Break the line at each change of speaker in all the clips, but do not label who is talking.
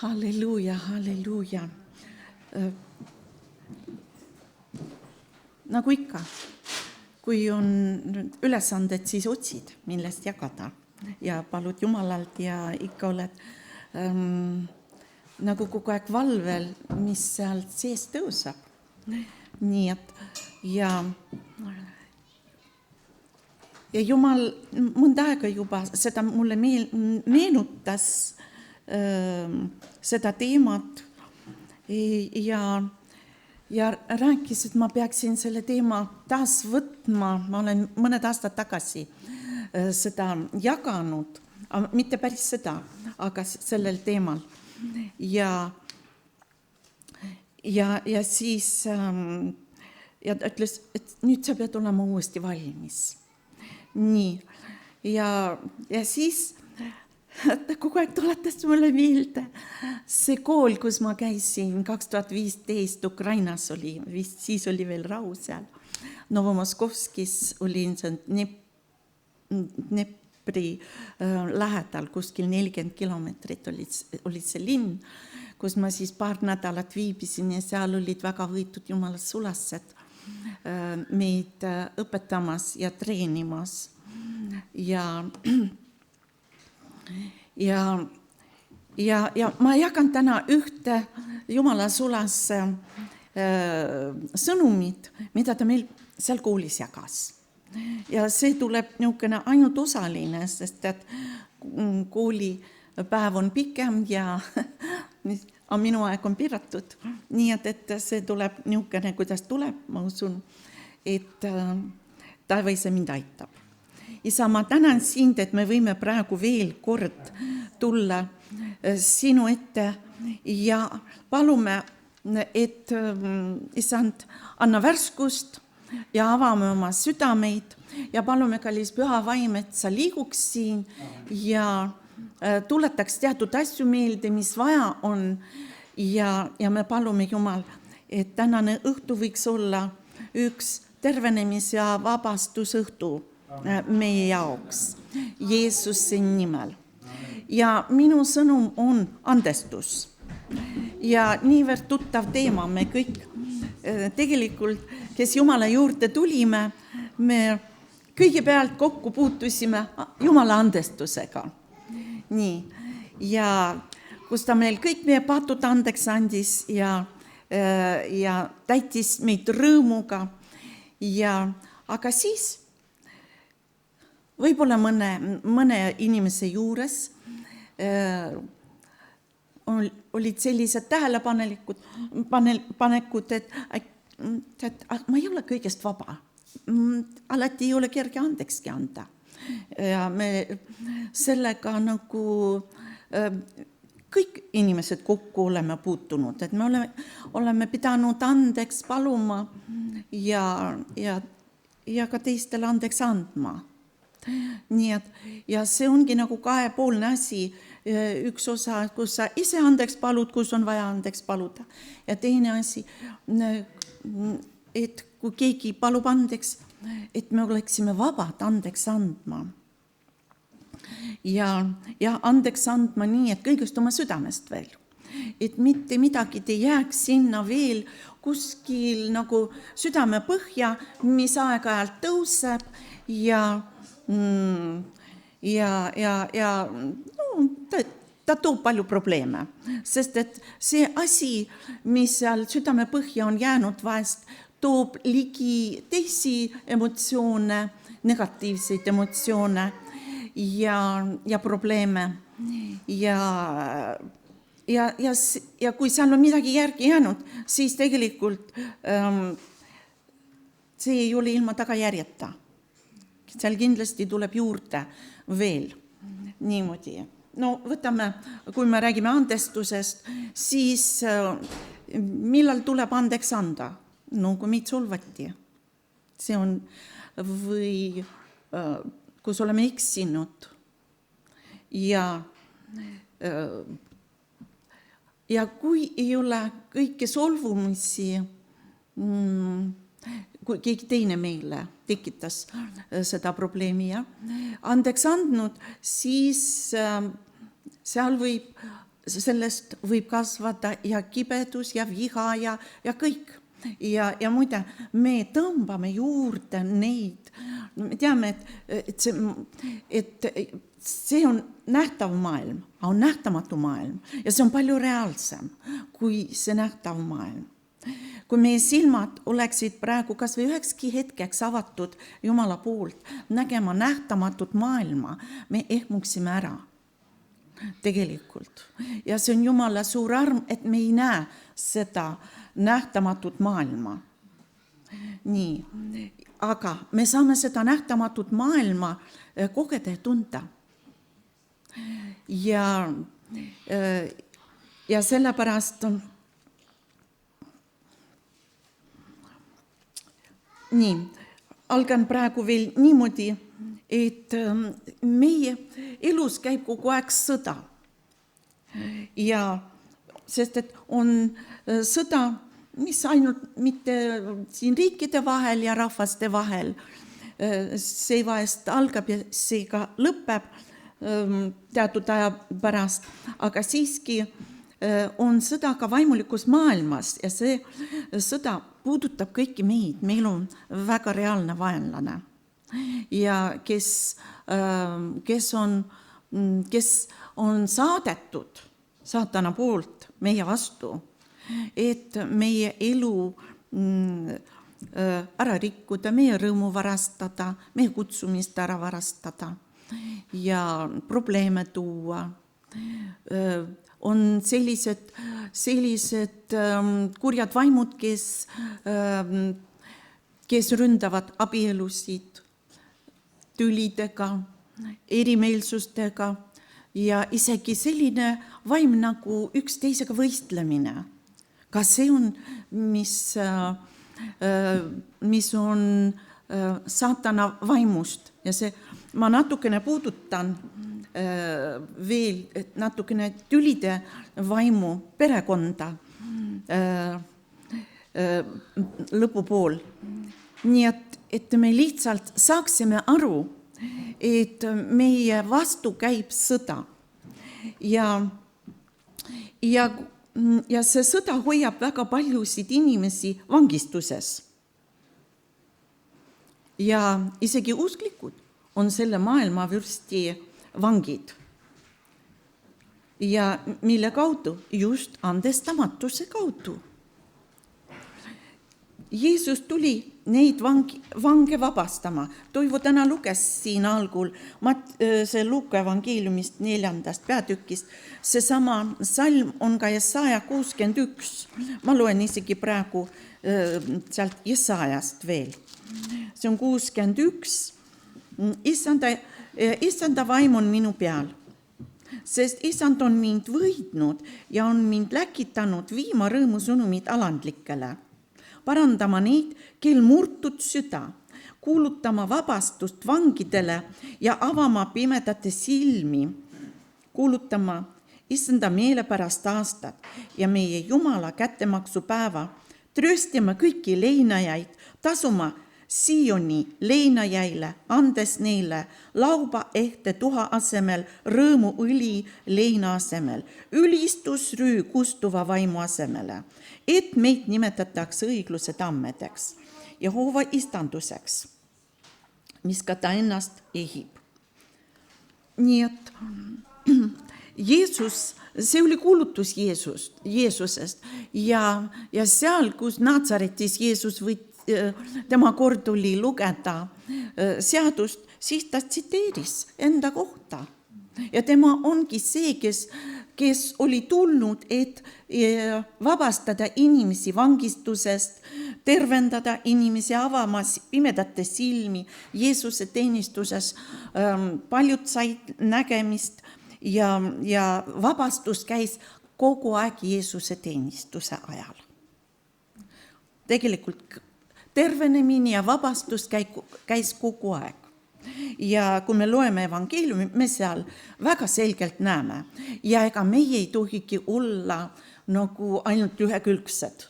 Halleluuja, halleluuja. Nagu ikka, kui on ülesanded, siis otsid, millest jagada ja palud Jumalalt ja ikka oled nagu kogu aeg valvel, mis sealt sees tõusab. Nii et ja Jumal mõnda aega juba seda mulle meenutas seda teemat ja rääkis, et ma peaksin selle teema taas võtma. Ma olen mõned aastad tagasi seda jaganud, mitte päris seda, aga sellel teemal. Ja siis ja ta ütles, et nüüd sa pead olema uuesti valmis. Nii. Ja siis ta kogu aeg tuletas mulle meelde see kool, kus ma käisin 2015 Ukrainas oli, vist siis oli veel rahu seal. Novomoskovskis olin Dnepri lähedal, kuskil 40 kilomeetrit oli see linn, kus ma siis paar nädalat viibisin ja seal olid väga võitud Jumala sulased meid õpetamas ja treenimas. Ja ma jagan täna ühte Jumala sulas sõnumit, mida ta meil seal koolis jagas. Ja see tuleb niisugune ainult osaline, sest et koolipäev on pikem ja minu aeg on piiratud. Nii et see tuleb niisugune, kuidas tuleb, ma usun, et Taevas mind aitab. Isa, ma tänan sind, et me võime praegu veel kord tulla sinu ette ja palume, et Isand, anna värskust ja avame oma südameid ja palume, kallis püha vaim, et sa liiguks siin ja tuletaks teatud asju meelde, mis vaja on ja me palume, Jumal, et tänane õhtu võiks olla üks tervenemis- ja vabastusõhtu meie jaoks Jeesuse nimel. Ja minu sõnum on andestus. Ja niivõrd tuttav teema, me kõik tegelikult, kes Jumala juurde tulime, me kõigepealt kokku puutusime Jumala andestusega. Nii. Ja kus ta meil kõik meie patud andeks andis ja täitis meid rõõmuga. Aga siis võib-olla mõne inimese juures olid sellised tähelepanekud, et ma ei ole kõigest vaba. Alati ei ole kerge andekski anda. Ja me sellega nagu kõik inimesed kokku oleme puutunud, et me oleme pidanud andeks paluma ja ka teistele andeks andma. Nii et, ja see ongi nagu kahepoolne asi, üks osa, kus sa ise andeks palud, kus on vaja andeks paluda. Ja teine asi, et kui keegi palub andeks, et me oleksime vabad andeks andma. Ja andeks andma nii, et kõigest oma südamest veel. Et mitte midagi ei jääks sinna veel kuskil nagu südame põhja, mis aeg-ajalt tõuseb ta toob palju probleeme, sest et see asi, mis seal südame põhja on jäänud vahest, toob ligi teisi emotsioone, negatiivseid emotsioone ja probleeme. Ja kui seal on midagi järgi jäänud, siis tegelikult see ei ole ilma tagajärjeta. Seal kindlasti tuleb juurde veel niimoodi. No võtame, kui me räägime andestusest, siis millal tuleb andeks anda? No kui meid solvati. See on või kus oleme eksinud. Ja kui ei ole kõike solvumisi, kui keegi teine meile tekitas seda probleemi ja andeks andnud, siis seal võib sellest võib kasvada ja kibedus ja viha ja kõik. Ja muide, me tõmbame juurde neid, me teame, et see on nähtav maailm, on nähtamatu maailm ja see on palju reaalsem kui see nähtav maailm. Kui meie silmad oleksid praegu kas või ühekski hetkeks avatud Jumala poolt nägema nähtamatut maailma, me ehmuksime ära tegelikult. Ja see on Jumala suur arm, et me ei näe seda nähtamatut maailma. Nii, aga me saame seda nähtamatut maailma kogeda ja tunda. Ja sellepärast nii, algan praegu veel niimoodi, et meie elus käib kogu aeg sõda. Ja sest et on sõda, mis ainult mitte siin riikide vahel ja rahvaste vahel, see vahest algab ja see ka lõpeb teatud aja pärast, aga siiski on sõda ka vaimulikus maailmas ja see sõda puudutab kõiki meid, meil on väga reaalne vaenlane ja kes on saadetud saatana poolt meie vastu, et meie elu ära rikkuda, meie rõõmu varastada, meie kutsumist ära varastada ja probleeme tuua. On sellised kurjad vaimud, kes ründavad abielusid tülidega, erimeelsustega ja isegi selline vaim nagu üksteisega võistlemine. Ka see on, mis on saatana vaimust ja see, ma natukene puudutan veel, et natukene tülide vaimu perekonda lõpupool. Nii et me lihtsalt saaksime aru, et meie vastu käib sõda. Ja see sõda hoiab väga paljusid inimesi vangistuses. Ja isegi usklikud on selle maailma vürsti vangid. Ja mille kaudu? Just andestamatuse kaudu. Jeesus tuli neid vange vabastama. Toivo täna luges siin algul see Luuka evangeeliumist 4. peatükist. Seesama salm on ka Jesaja 61. Ma loen isegi praegu sealt Jesajast veel. See on 61. Issanda vaim on minu peal, sest Issand on mind võidnud ja on mind läkitanud viima rõõmusõnumid alandlikele, parandama neid, kel murtud süda, kuulutama vabastust vangidele ja avama pimedate silmi, kuulutama Issanda meelepärast aastat ja meie Jumala kättemaksupäeva, tröstima kõiki leinajaid, tasuma Sioni leinajaile, andes neile lauba ehte tuha asemel, rõõmu õli leina asemel, ülistusrüü kustuva vaimu asemele, et meid nimetatakse õigluse tammedeks, Jehova istanduseks, mis ka ta ennast ehib. Nii et Jeesus, see oli kuulutus Jeesusest ja seal, kus Natsaretis Jeesus tema kord oli lugeda seadust, siis ta tsiteeris enda kohta. Ja tema ongi see, kes oli tulnud, et vabastada inimesi vangistusest, tervendada inimesi, avamas pimedate silmi. Jeesuse teenistuses paljud said nägemist ja vabastus käis kogu aeg Jeesuse teenistuse ajal. Tegelikult tervenemine ja vabastus käis kogu aeg. Ja kui me loeme evangeeliumi, me seal väga selgelt näeme. Ja ega meie ei tohigi olla nagu ainult ühekülgsed.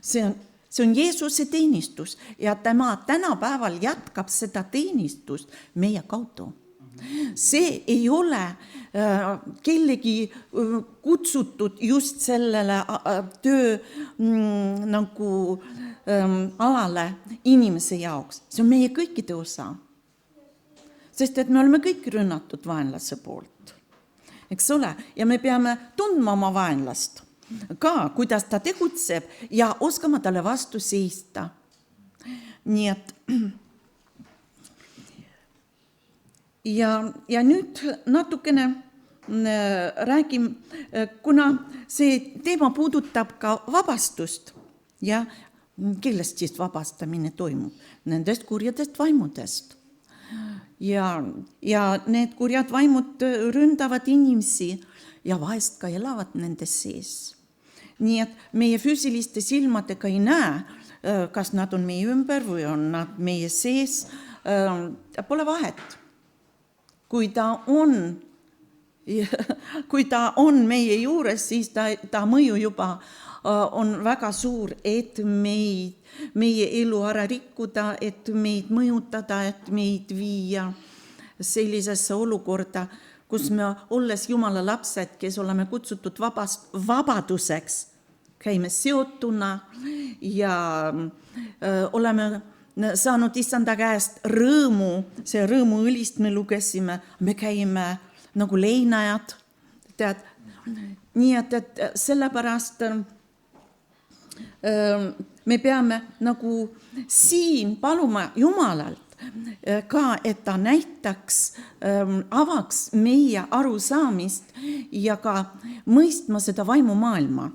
See on Jeesuse teenistus ja tema tänapäeval jätkab seda teenistust meie kaudu. See ei ole kellegi kutsutud just sellele töö nagu alale inimese jaoks. See on meie kõikide osa. Sest et me oleme kõik rünnatud vaenlase poolt. Eks ole? Ja me peame tundma oma vaenlast ka, kuidas ta tegutseb ja oskama talle vastu seista. Nii et ja nüüd natukene räägin, kuna see teema puudutab ka vabastust ja kellest siis vabastamine toimub? Nendest kurjadest vaimudest. Ja need kurjad vaimud ründavad inimesi ja vahest ka elavad nende sees. Nii et meie füüsiliste silmadega ei näe, kas nad on meie ümber või on nad meie sees. Pole vahet. Kui ta on meie juures, siis ta mõju juba on väga suur, et meie elu ära rikkuda, et meid mõjutada, et meid viia sellisesse olukorda, kus me, olles Jumala lapsed, kes oleme kutsutud vabaduseks, käime seotuna ja oleme saanud Issanda käest rõõmu, see rõõmuõlist me lugesime, me käime nagu leinajad, tead. Nii et sellepärast me peame nagu siin paluma Jumalalt ka, et ta näitaks, avaks meie arusaamist ja ka mõistma seda vaimumaailma.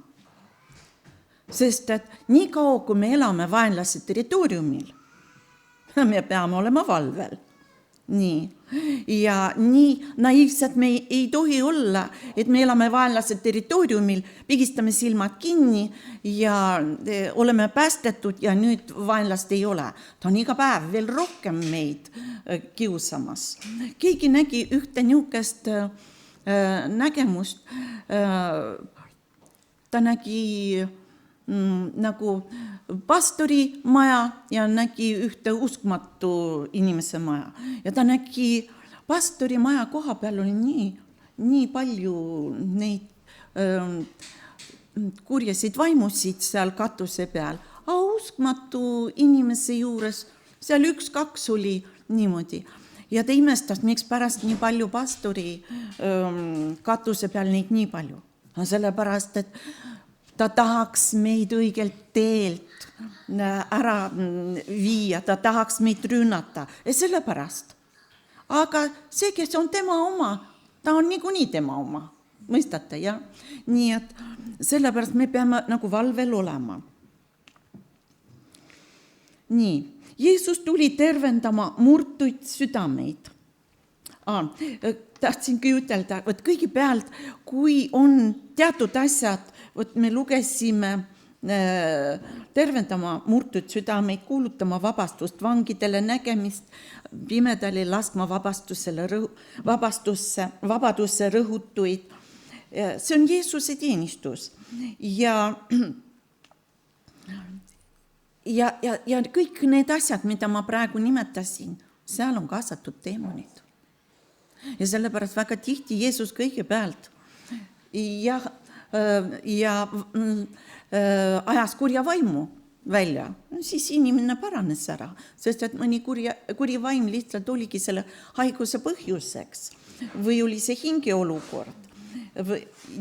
Sest et nii kaua, kui me elame vaenlase territooriumil, me peame olema valvel. Nii. Ja nii naiivsed me ei tohi olla, et me elame vaenlase territooriumil, pigistame silmad kinni ja oleme päästetud ja nüüd vaenlast ei ole. Ta on iga päev veel rohkem meid kiusamas. Keegi nägi ühte niukest nägemust. Ta nägi nagu pastori maja ja nägi ühte uskmatu inimese maja. Ja ta nägi pastori maja koha peal oli nii palju neid kurjasid vaimusid seal katuse peal. Aga uskmatu inimese juures, seal 1-2 oli niimoodi. Ja ta imestas, miks pärast nii palju pastori katuse peal neid nii palju. Sellepärast, et ta tahaks meid õigelt teelt ära viia, ta tahaks meid rünnata. Ja sellepärast. Aga see, kes on tema oma, ta on niikuinii tema oma. Mõistate, jah? Nii et sellepärast me peame nagu valvel olema. Nii. Jeesus tuli tervendama murtuid südameid. Tahtsingi ütelda, et kõigepealt, kui on teatud asjad, me lugesime tervendama murtud südameid, kuulutama vabastust vangidele, nägemist pimedale, laskma vabadusse rõhutuid. See on Jeesuse teenistus. Ja kõik need asjad, mida ma praegu nimetasin, seal on kaasatud teemonid. Ja sellepärast väga tihti Jeesus kõigepealt ja ajas kurja vaimu välja, siis inimene paranes ära, sest et mõni kuri vaim lihtsalt oligi selle haiguse põhjuseks või oli see hingeolukord.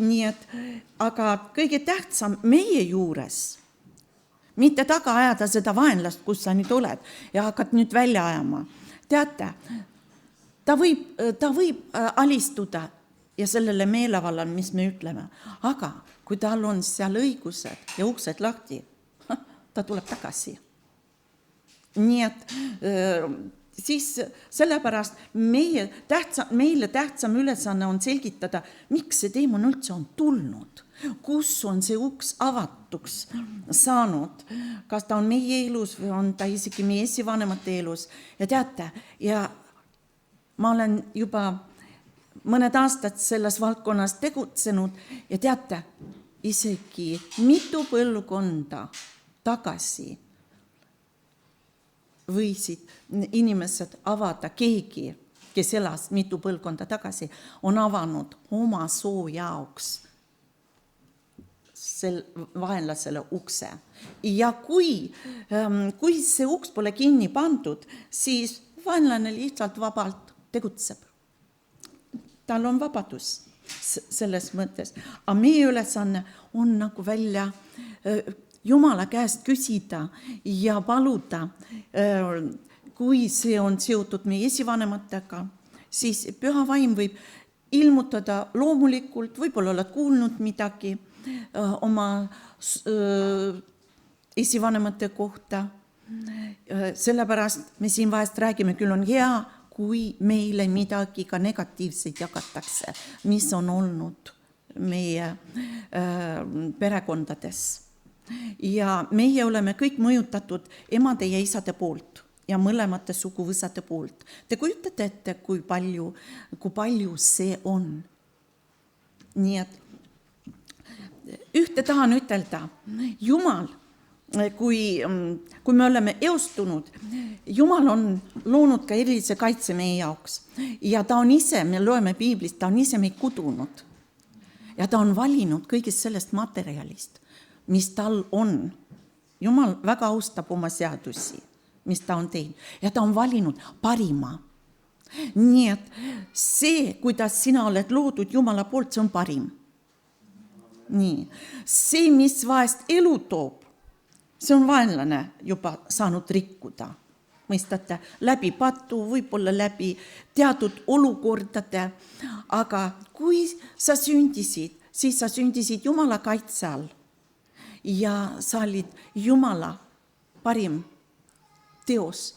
Nii et, aga kõige tähtsam meie juures, mitte taga ajada seda vaenlast, kus sa nüüd oled ja hakkad nüüd välja ajama. Teate, ta võib alistuda ja sellele meelevallal, mis me ütleme. Aga kui tal on seal õigused ja uksed lahti, ta tuleb tagasi. Nii et siis sellepärast meile tähtsam ülesanne on selgitada, miks see teemon üldse on tulnud. Kus on see uks avatuks saanud? Kas ta on meie elus või on ta isegi meie esivanemate elus? Ja teate, ja ma olen juba mõned aastad selles valdkonnas tegutsenud ja teate, isegi mitu põlvkonda tagasi võisid inimesed avada keegi kes elas mitu põlvkonda tagasi, on avanud oma soo jaoks vaenlasele ukse. Ja kui see uks pole kinni pandud, siis vaenlane lihtsalt vabalt tegutseb. Tal on vabadus selles mõttes. Aga meie ülesanne on nagu välja Jumala käest küsida ja paluda, kui see on seotud meie esivanematega, siis püha vaim võib ilmutada loomulikult, võib-olla oled kuulnud midagi oma esivanemate kohta. Sellepärast me siin vahest räägime, küll on hea, kui meile midagi ka negatiivseid jagatakse, mis on olnud meie perekondades. Ja meie oleme kõik mõjutatud emade ja isade poolt ja mõlemate suguvõsade poolt. Te kujutate ette, kui palju see on. Nii et ühte tahan ütelda, Jumal, kui me oleme eostunud, Jumal on loonud ka erilise kaitse meie jaoks. Ja ta on ise, me loeme piiblist, ta on ise meid kudunud. Ja ta on valinud kõigest sellest materjalist, mis tal on. Jumal väga austab oma seadusi, mis ta on teinud. Ja ta on valinud parima. Nii et see, kuidas sina oled loodud Jumala poolt, see on parim. Nii. See, mis vahest elu toob, see on vaenlane juba saanud rikkuda. Mõistate, läbi patu, võib-olla läbi teatud olukordade. Aga kui sa sündisid, siis sa sündisid Jumala kaitse all. Ja sa olid Jumala parim teos,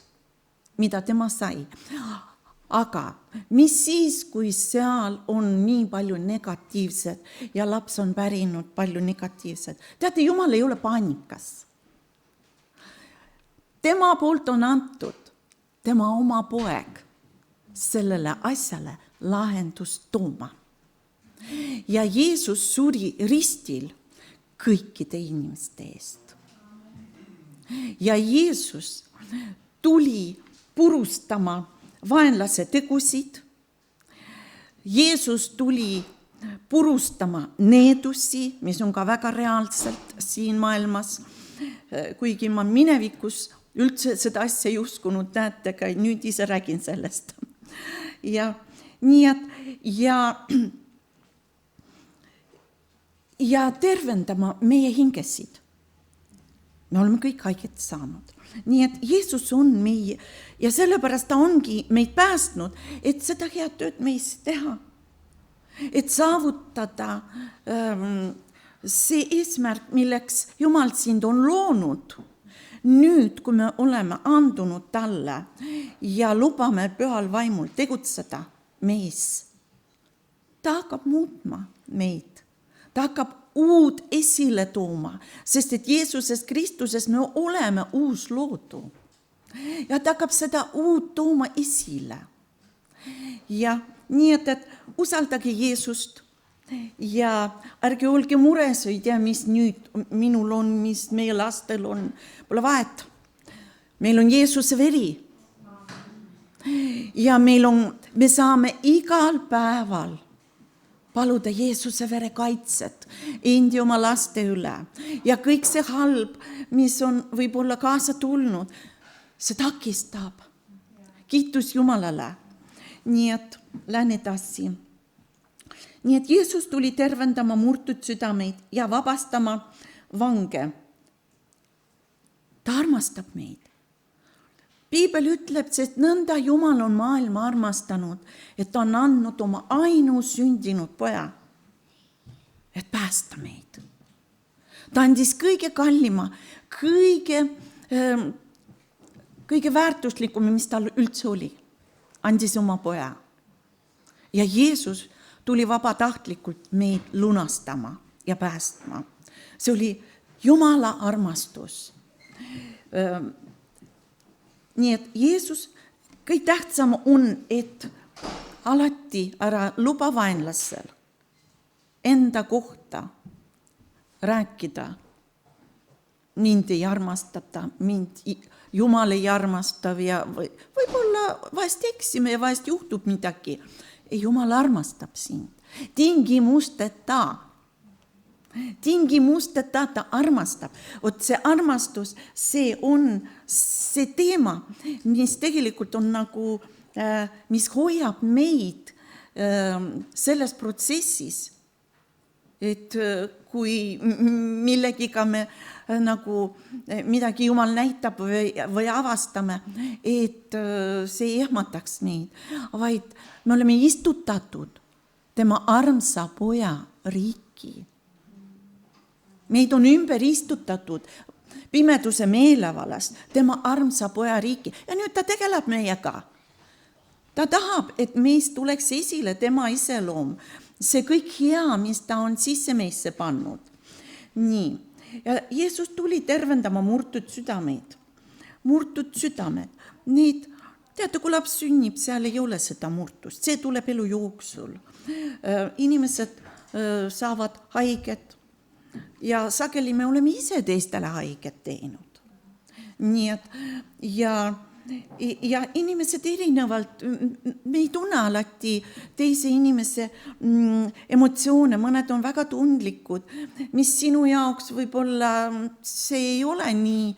mida tema sai. Aga mis siis, kui seal on nii palju negatiivsed ja laps on pärinud palju negatiivsed? Teate, Jumal ei ole paanikas. Tema poolt on antud tema oma poeg sellele asjale lahendust tooma. Ja Jeesus suri ristil kõikide inimeste eest. Ja Jeesus tuli purustama vaenlase tegusid. Jeesus tuli purustama needusi, mis on ka väga reaalselt siin maailmas, kuigi ma minevikus üldse seda asja ei uskunud, näete, ka nüüd ise räägin sellest. Ja nii et ja tervendama meie hingesid. Me oleme kõik haiget saanud. Nii et Jeesus on meie ja sellepärast ta ongi meid päästnud, et seda head tööd meis teha. Et saavutada see eesmärk, milleks Jumal sind on loonud. Nüüd, kui me oleme andunud talle ja lubame pühal vaimul tegutseda meis, ta hakkab muutma meid. Ta hakkab uud esile tooma, sest et Jeesuses Kristuses me oleme uus loodu. Ja ta hakkab seda uud tooma esile. Ja nii, et usaldage Jeesust ja ärge olge mures, ei tea, mis nüüd minul on, mis meie lastel on. Pole vahet. Meil on Jeesuse veri. Ja me saame igal päeval paluda Jeesuse vere kaitset endi oma laste üle. Ja kõik see halb, mis on võib-olla kaasa tulnud, see takistab. Kiitus Jumalale. Nii et lähen edasi. Nii et Jeesus tuli tervendama murtud südameid ja vabastama vange. Ta armastab meid. Piibel ütleb, et nõnda Jumal on maailma armastanud, et ta on andnud oma ainusündinud poja, et päästa meid. Ta andis kõige kallima, kõige väärtuslikum, mis tal üldse oli. Andis oma poja. Ja Jeesus tuli vabatahtlikult meid lunastama ja päästma. See oli Jumala armastus. Nii et Jeesus, kõik tähtsam on, et alati ära luba vaenlasel enda kohta rääkida. Mind ei armastata, mind Jumal ei armastav ja võib-olla vahest eksime ja vahest juhtub midagi. Jumal armastab sind. Tingimusteta ta armastab. See armastus, see on see teema, mis tegelikult on nagu, mis hoiab meid selles protsessis, et kui millegiga me nagu midagi Jumal näitab või avastame, et see ehmataks meid, vaid me oleme istutatud tema armsa poja riiki. Meid on ümber istutatud pimeduse meelevalast tema armsa poja riiki ja nüüd ta tegeleb meiega. Ta tahab, et meist tuleks esile tema iseloom, see kõik hea, mis ta on sisse meisse pannud. Nii, ja Jeesus tuli tervendama murtud südameid. Need, teate, kui laps sünnib, seal ei ole seda murtust, see tuleb elu jooksul. Inimesed saavad haiget ja sageli me oleme ise teistele haiget teinud. Nii et, ja inimesed erinevalt, me ei tunne alati teise inimese emotsioone, mõned on väga tundlikud, mis sinu jaoks võib-olla see ei ole nii,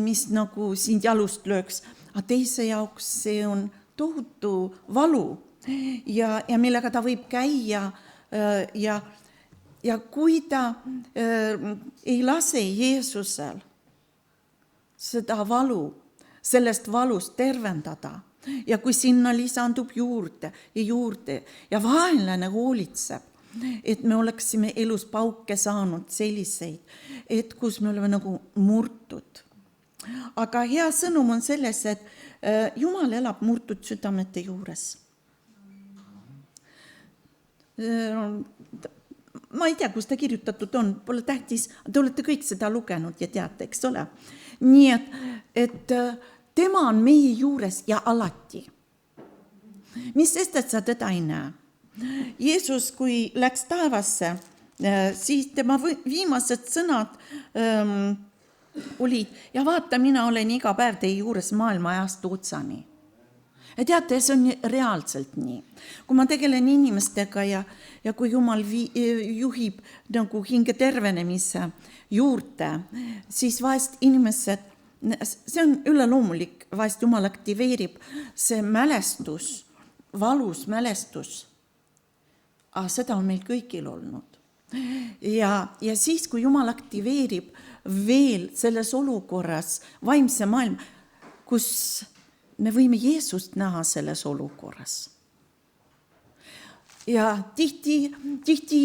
mis nagu sind jalust lööks, aga teise jaoks see on tohutu valu ja millega ta võib käia ja kui ta ei lase Jeesusel seda valu, sellest valust tervendada ja kui sinna lisandub juurde ja vaenlane hoolitseb, et me oleksime elus pauke saanud selliseid, et kus me oleme nagu murtud. Aga hea sõnum on selles, et Jumal elab murtud südamete juures. Ma ei tea, kus ta kirjutatud on, pole tähtis, te olete kõik seda lugenud ja teate, eks ole. Nii et tema on meie juures ja alati. Mis sest, et sa teda ei näe? Jeesus, kui läks taevasse, siis tema viimased sõnad olid, ja vaata, mina olen iga päev teie juures maailma ajast otsani. Ja teate, see on reaalselt nii. Kui ma tegelen inimestega ja kui Jumal juhib nagu hinge tervenemise juurde, siis vahest inimesed, see on üleloomulik, vahest Jumal aktiveerib see mälestus, valus mälestus. Aga seda on meil kõigil olnud. Ja siis, kui Jumal aktiveerib veel selles olukorras vaimse maailma, kus me võime Jeesust näha selles olukorras. Ja tihti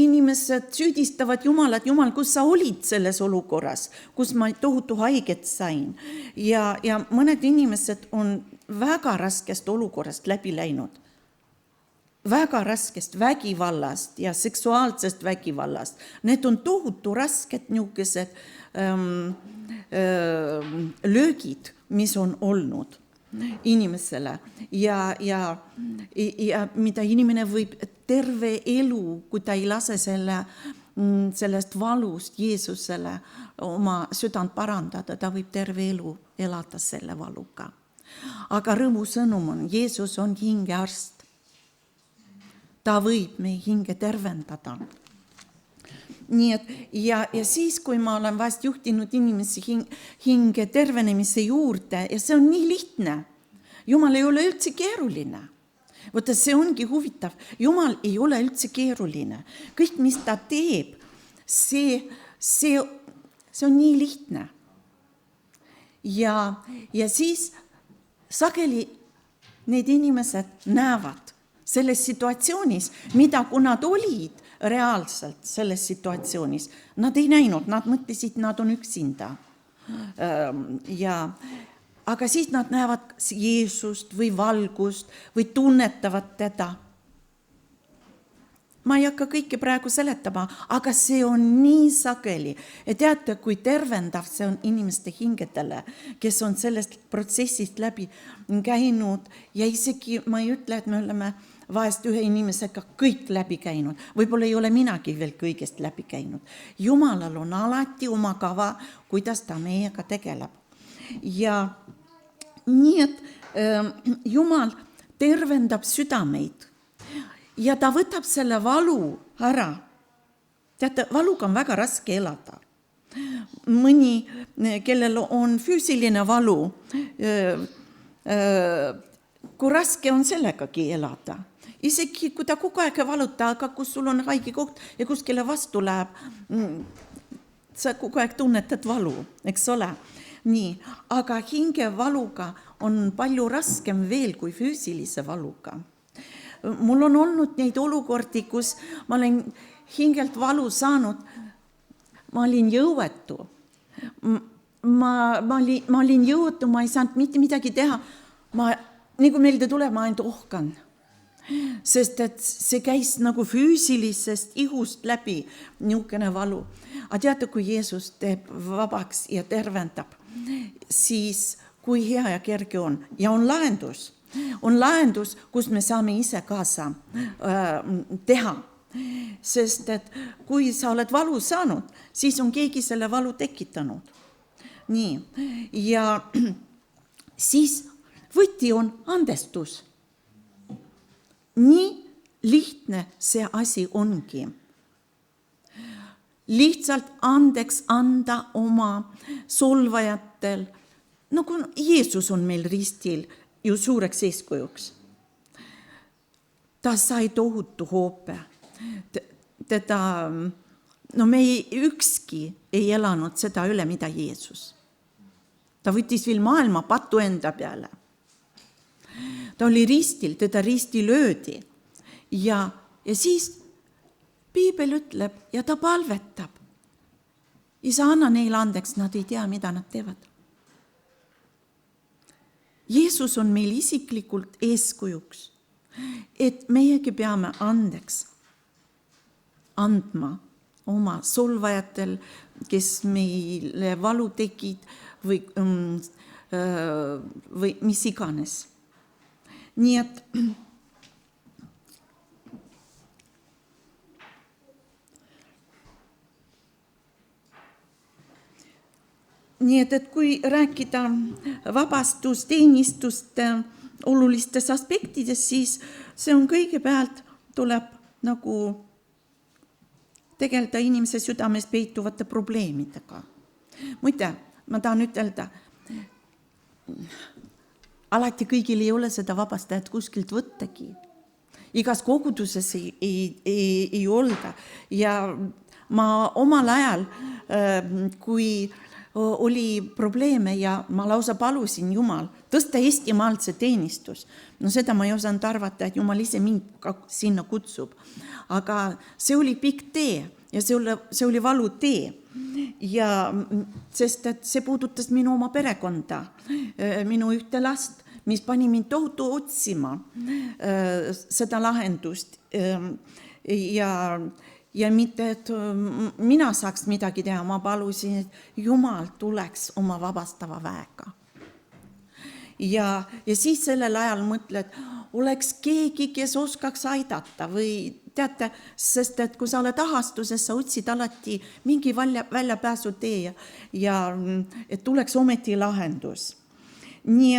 inimesed süüdistavad Jumalat, Jumal, kus sa olid selles olukorras, kus ma tohutu haiget sain. Ja mõned inimesed on väga raskest olukorrast läbi läinud. Väga raskest vägivallast ja seksuaalsest vägivallast. Need on tohutu rasked niisugused löögid, mis on olnud inimesele ja mida inimene võib terve elu, kui ta ei lase sellest valust Jeesusele oma südant parandada, ta võib terve elu elada selle valuga. Aga rõõmu sõnum on, Jeesus on hingearst. Ta võib meie hinge tervendada. Nii et, ja siis, kui ma olen vahest juhtinud inimesi hinge tervenemise juurde, ja see on nii lihtne. Jumal ei ole üldse keeruline. Võtta, see ongi huvitav. Jumal ei ole üldse keeruline. Kõik, mis ta teeb, see on nii lihtne. Ja siis sageli need inimesed näevad selles situatsioonis, mida kui nad olid reaalselt selles situatsioonis, nad ei näinud, nad mõtlesid, nad on üksinda. Aga siis nad näevad Jeesust või valgust või tunnetavad teda. Ma ei hakka kõike praegu seletama, aga see on nii sageli. Ja teate, kui tervendav see on inimeste hingedele, kes on sellest protsessist läbi käinud ja isegi ma ei ütle, et me oleme vahest ühe inimesega kõik läbi käinud. Võib-olla ei ole minagi veel kõigest läbi käinud. Jumalal on alati oma kava, kuidas ta meiega tegeleb. Ja nii et Jumal tervendab südameid ja ta võtab selle valu ära. Teate, valuga on väga raske elada. Mõni, kellel on füüsiline valu, kui raske on sellegagi elada. Isegi kui ta kogu aeg valuta, aga kus sul on haige koht ja kuskile vastu läheb, sa kogu aeg tunnetad valu, eks ole. Nii, aga hingevaluga on palju raskem veel kui füüsilise valuga. Mul on olnud neid olukordi, kus ma olen hingelt valu saanud, ma olin jõuetu. Ma olin jõuetu, ma ei saanud mitte midagi teha. Nii kui meelde tuleb, ma ainult ohkan. Sest et see käis nagu füüsilisest ihust läbi, niisugune valu. Aga teate, kui Jeesus teeb vabaks ja tervendab, siis kui hea ja kerge on. Ja on lahendus. On lahendus, kus me saame ise kaasa teha. Sest et kui sa oled valu saanud, siis on keegi selle valu tekitanud. Nii. Ja siis võti on andestus. Nii lihtne see asi ongi. Lihtsalt andeks anda oma solvajatel, nagu Jeesus on meil ristil ju suureks eeskujuks. Ta sai tohutu hoope. Teda, me ükski ei elanud seda üle, mida Jeesus. Ta võttis veel maailma patu enda peale. Ta oli ristil, teda risti löödi. Ja siis Piibel ütleb ja ta palvetab. Isa, anna neile andeks, nad ei tea, mida nad teevad. Jeesus on meil isiklikult eeskujuks, et meiegi peame andeks andma oma solvajatel, kes meile valu tegid või mis iganes. Nii et kui rääkida vabastusteenistuste olulistes aspektides, siis see on kõigepealt tuleb nagu tegeleda inimese südames peituvate probleemidega. Muide, ma tahan ütelda, alati kõigil ei ole seda vabastajat kuskilt võttagi. Igas koguduses ei olda. Ja ma omal ajal, kui oli probleeme ja ma lausa palusin Jumal tõsta Eestimaalt see teenistus. Seda ma ei osanud arvata, et Jumal ise mind sinna kutsub. Aga see oli pikk tee ja see oli valu tee. Ja sest et see puudutas minu oma perekonda, minu ühte last, mis pani mind tohutu otsima seda lahendust ja mitte, et mina saaks midagi teha, ma palusin, et Jumal tuleks oma vabastava väega. Ja siis sellel ajal mõtled, oleks keegi, kes oskaks aidata või teate, sest et kui sa oled ahastuses, sa otsid alati mingi väljapääsu tee ja et tuleks ometi lahendus. Nii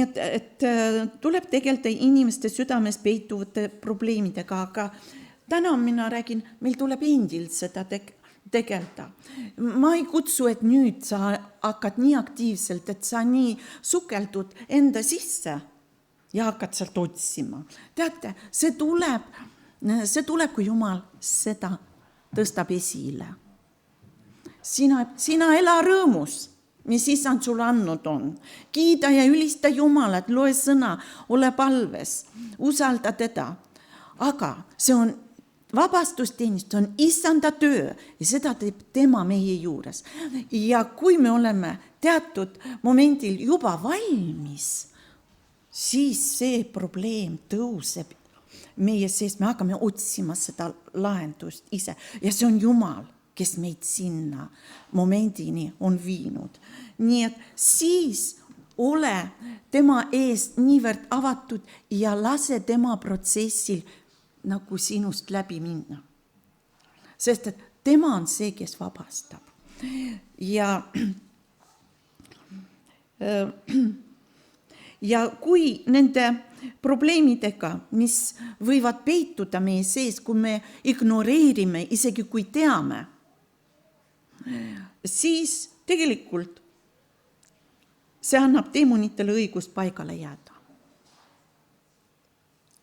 et tuleb tegeleda inimeste südames peituvate probleemidega, aga täna mina räägin, meil tuleb endil seda tegeleda. Ma ei kutsu, et nüüd sa hakkad nii aktiivselt, et sa nii sukeldud enda sisse ja hakkad sealt otsima. Teate, see tuleb, kui Jumal seda tõstab esile. Sina ela rõõmus, mis Isand sulle andnud on. Kiida ja ülista Jumalat, loe sõna, ole palves, usalda teda. Aga see on vabastusteenistus, on Isanda töö ja seda teeb tema meie juures. Ja kui me oleme teatud momendil juba valmis, siis see probleem tõuseb meie sees, me hakkame otsima seda lahendust ise ja see on Jumal, kes meid sinna momendini on viinud. Nii et siis ole tema ees niivõrd avatud ja lase tema protsessil nagu sinust läbi minna. Sest et tema on see, kes vabastab. Ja kui nende probleemidega, mis võivad peituda meie sees, kui me ignoreerime, isegi kui teame, siis tegelikult see annab demonitele õigust paigale jääda.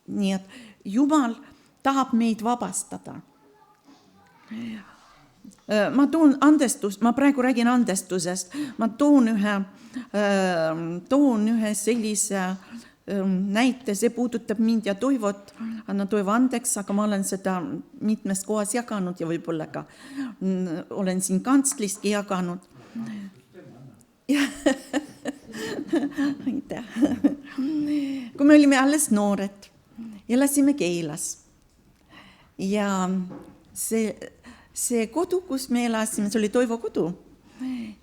Nii et Jumal tahab meid vabastada. Ma praegu räägin andestusest, ma toon ühe sellise näite, see puudutab mind ja Toivot, anna Toivo andeks, aga ma olen seda mitmes kohas jaganud ja võib-olla ka olen siin kantsliski jaganud. Kui me olime alles noored, elasime Keilas ja see kodu, kus me elasime, see oli Toivo kodu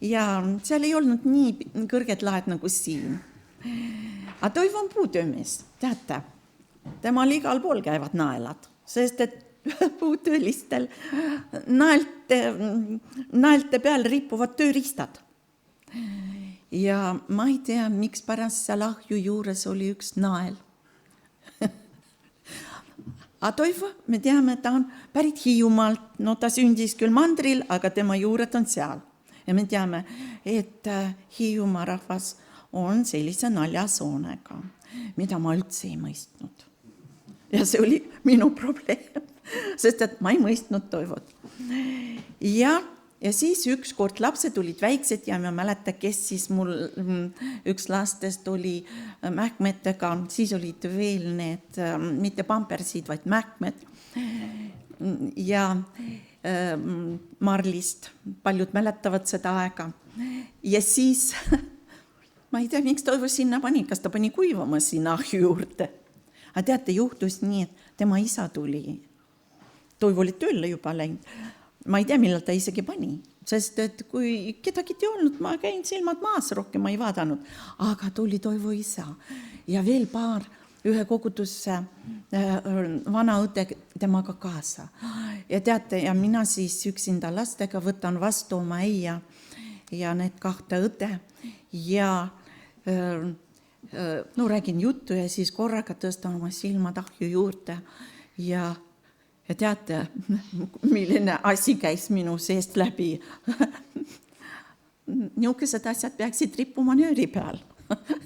ja seal ei olnud nii kõrged laed nagu siin. Aga Toivo on puutöömees, teate, temal igal pool käivad naelad, sest et puutöölistel naelte peal ripuvad tööriistad. Ja ma ei tea, miks pärast seal ahju juures oli üks nael. Aga Toivo, me teame, ta on pärit Hiiumaalt, no ta sündis küll mandril, aga tema juured on seal. Ja me teame, et Hiiumaa rahvas on sellise naljasoonega, mida ma üldse ei mõistnud. Ja see oli minu probleem, sest et ma ei mõistnud Toivot. Ja siis ükskord lapsed olid väiksed ja ma mäleta, kes siis mul üks lastest oli mähkmetega, siis olid veel need, mitte pampersid, vaid mähkmed ja Marlist, paljud mäletavad seda aega. Ja siis, ma ei tea, miks Toivo sinna pani, kas ta pani kuivama sinna ahju juurde. Aga teate, juhtus nii, et tema isa tuli. Toivo oli tööle juba läinud. Ma ei tea, millal ta isegi pani, sest et kui kedagi ei olnud, ma käin silmad maas, rohkem ma ei vaadanud. Aga tuli Toivo isa ja veel ühe kogudusse vana õde temaga kaasa. Ja teate, ja mina siis üksinda lastega võtan vastu oma äia ja need 2 õde ja räägin juttu ja siis korraga tõstan oma silmad ahju juurde ja teate, milline asi käis minu seest läbi. Niisugused asjad peaksid rippuma nööri peal,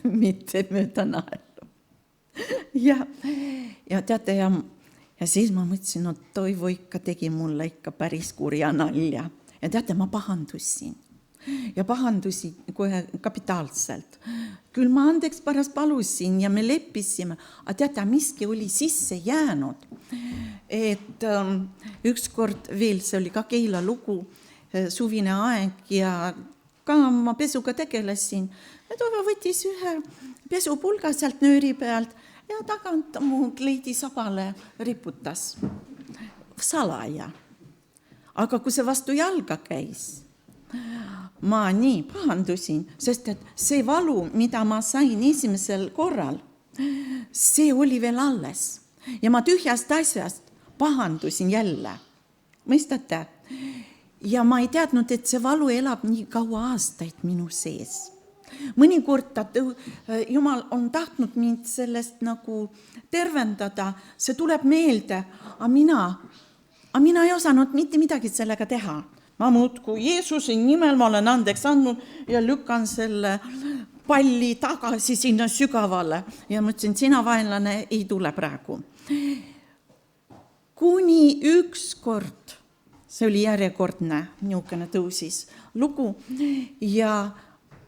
mitte mööda naelu. Ja teate, ja siis ma mõtlesin, no Toivo ikka tegi mulle ikka päris kurja nalja. Ja teate, ma pahandusin. Ja pahandusin kohe kapitaalselt. Küll ma andeks pärast palusin ja me leppisime, aga teate, miski oli sisse jäänud. Et ükskord veel, see oli ka Keila lugu, suvine aeg ja ka ma pesuga tegelesin. Ja Toivo võttis ühe pesupulga sealt nööri pealt ja tagant mu kleidi sabale riputas salaja. Aga kui see vastu jalga käis, ma nii pahandusin, sest et see valu, mida ma sain esimesel korral, see oli veel alles. Ja ma tühjast asjast pahandusin jälle. Mõistate? Ja ma ei teadnud, et see valu elab nii kaua aastaid minu sees. Mõnikord Jumal on tahtnud mind sellest nagu tervendada, see tuleb meelde, aga mina ei osanud mitte midagi sellega teha. Ma muudkui Jeesuse nimel ma olen andeks andnud ja lükkan selle palli tagasi sinna sügavale ja mõtlesin, sina vaenlane ei tule praegu. Kuni ükskord, see oli järjekordne, niisugune tõusis lugu ja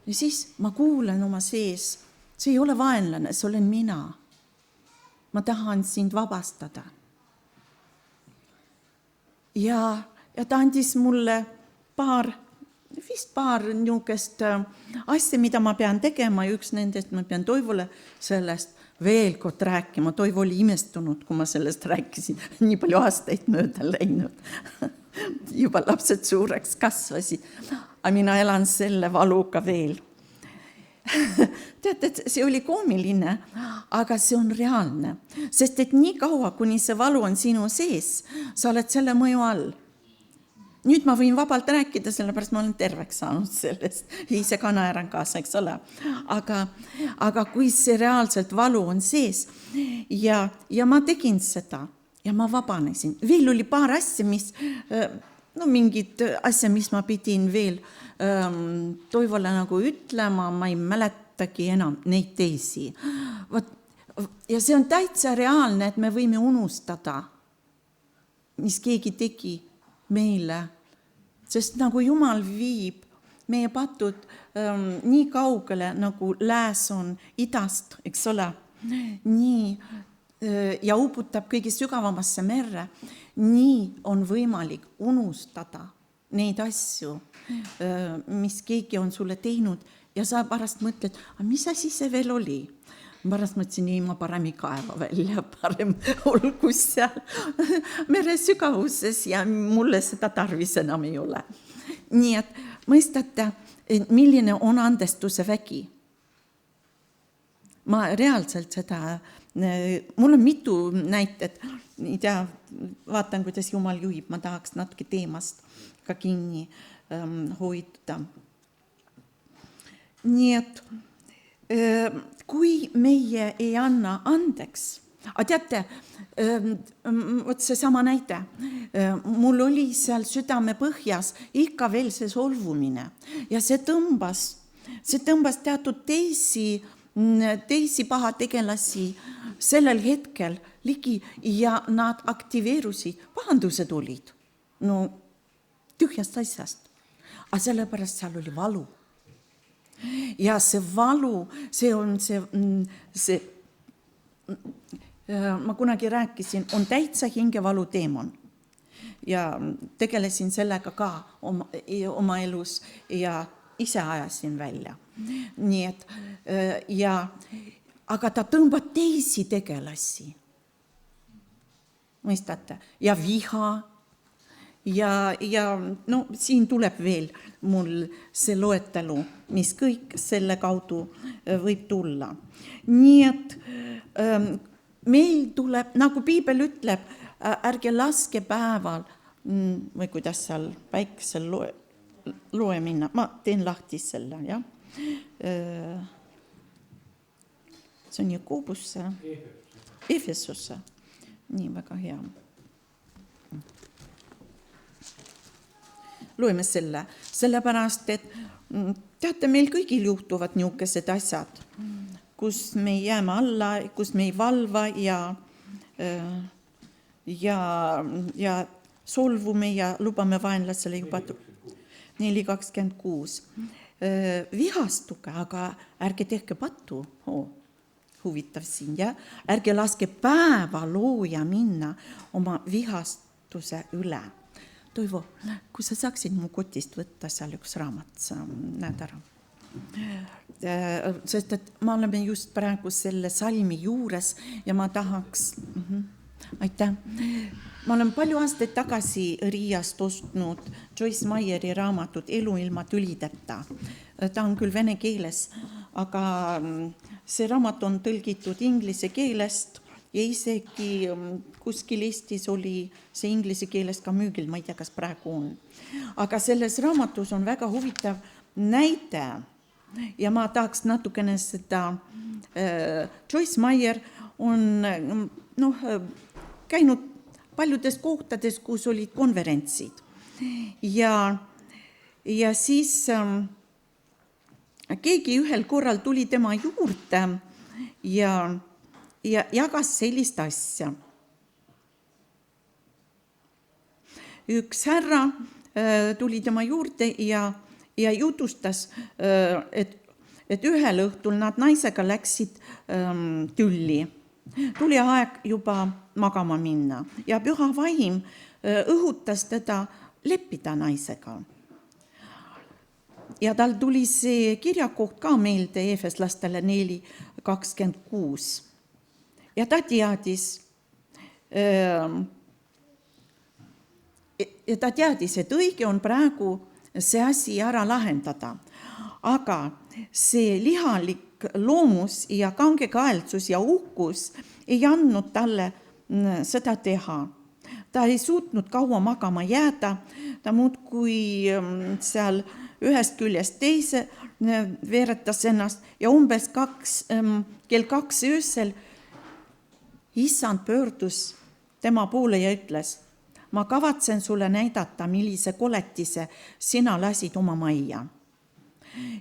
siis ma kuulen oma sees, see ei ole vaenlane, see olen mina. Ma tahan sind vabastada. Ja ta andis mulle vist paar niisugust asja, mida ma pean tegema ja üks nendest ma pean Toivole sellest veel kord rääkima. Toivo oli imestunud, kui ma sellest rääkisin. Nii palju aastaid mööda läinud. Juba lapsed suureks kasvasid. Aga mina elan selle valuga veel. Teate, et see oli koomiline, aga see on reaalne. Sest et nii kaua, kuni see valu on sinu sees, sa oled selle mõju all. nüüd ma võin vabalt rääkida, sellepärast ma olen terveks saanud sellest, ise ka naeran kaasa, eks ole. Aga kui see reaalselt valu on sees ja ma tegin seda ja ma vabanesin. Veel oli paar asja, mingid asja, mis ma pidin veel Toivole nagu ütlema, ma ei mäletagi enam neid teisi. Ja see on täitsa reaalne, et me võime unustada, mis keegi tegi meile, sest nagu Jumal viib meie patud nii kaugele, nagu lääs on idast, eks ole, nii ja uputab kõige sügavamasse merre, nii on võimalik unustada neid asju, mis keegi on sulle teinud ja sa pärast mõtled, mis asi see veel oli? Pärast mõtlesin, ei, ma parem ei kaeva välja, parem olgu seal mere sügavuses ja mulle seda tarvis enam ei ole. Nii et mõistate, milline on andestuse vägi. Ma reaalselt seda, mul on mitu näited, ei tea, vaatan, kuidas Jumal juhib, ma tahaks natuke teemast ka kinni hoida. Nii et kui meie ei anna andeks, teate, võt see sama näide, mul oli seal südame põhjas ikka veel see solvumine ja see tõmbas teatud teisi pahategelasi sellel hetkel ligi ja nad aktiveerusid, pahandused olid, tühjast asjast, aga sellepärast seal oli valu. Ja see valu, see on see, ma kunagi rääkisin, on täitsa hingevalu teemon ja tegelesin sellega ka oma elus ja ise ajasin välja. Nii et, aga ta tõmbab teisi tegelasi, mõistate, ja viha ja siin tuleb veel mul see loetelu, mis kõik selle kaudu võib tulla. Nii et meil tuleb, nagu Piibel ütleb, ärge laske päeval, või kuidas seal päikesel loe minna, ma teen lahti selle, jah. See on Jakobusse, Efesusse, nii väga hea. Loeme sellepärast, et teate, meil kõigil juhtuvad niisugused asjad, kus me jääme alla, kus me ei valva ja solvume ja lubame vaenlasele juba 4:26. Vihastuge, aga ärge tehke pattu. Huvitav siin, ja? Ärge laske päeva looja minna oma vihastuse üle. Toivo, kui sa saaksid mu kotist võtta seal üks raamat, sa näed ära. Sest et me oleme just praegu selle salmi juures ja ma tahaks, aitäh. Ma olen palju aastaid tagasi Riiast ostnud Joyce Meyeri raamatut Elu ilma tülideta. Ta on küll vene keeles, aga see raamat on tõlgitud inglise keelest ja isegi kuskil Eestis oli see inglise keelest ka müügil, ma ei tea, kas praegu on. Aga selles raamatus on väga huvitav näide ja ma tahaks natukene seda, Joyce Meyer on käinud paljudes kohtades, kus olid konverentsid ja siis keegi ühel korral tuli tema juurde ja jagas sellist asja. Üks härra tuli tema juurde ja jutustas, et ühel õhtul nad naisega läksid tülli. Tuli aeg juba magama minna ja püha vaim õhutas teda leppida naisega. Ja tal tuli see kirjakoht ka meelde Efeslastele 4:26. Ja ta teadis, et õige on praegu see asi ära lahendada. Aga see lihalik loomus ja kangekaelsus ja uhkus ei andnud talle seda teha. ta ei suutnud kaua magama jääda, ta muudkui seal ühest küljest teise veeretas ennast ja umbes kell 2 öösel issand pöördus tema poole ja ütles, ma kavatsen sulle näidata, millise koletise sina lasid oma majja.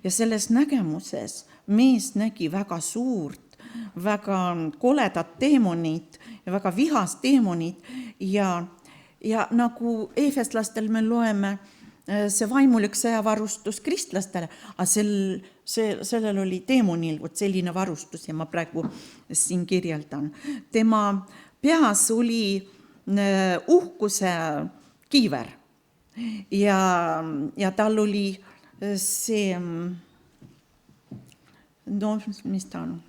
Ja selles nägemuses mees nägi väga suurt, väga koledat teemonit ja väga vihast teemonit ja nagu eefeslastel me loeme see vaimulik sõjavarustus kristlastele, aga sellel oli teemonil selline varustus ja ma praegu siin kirjeldan. Tema peas oli uhkuse kiiver ja tal oli see, no mis ta on,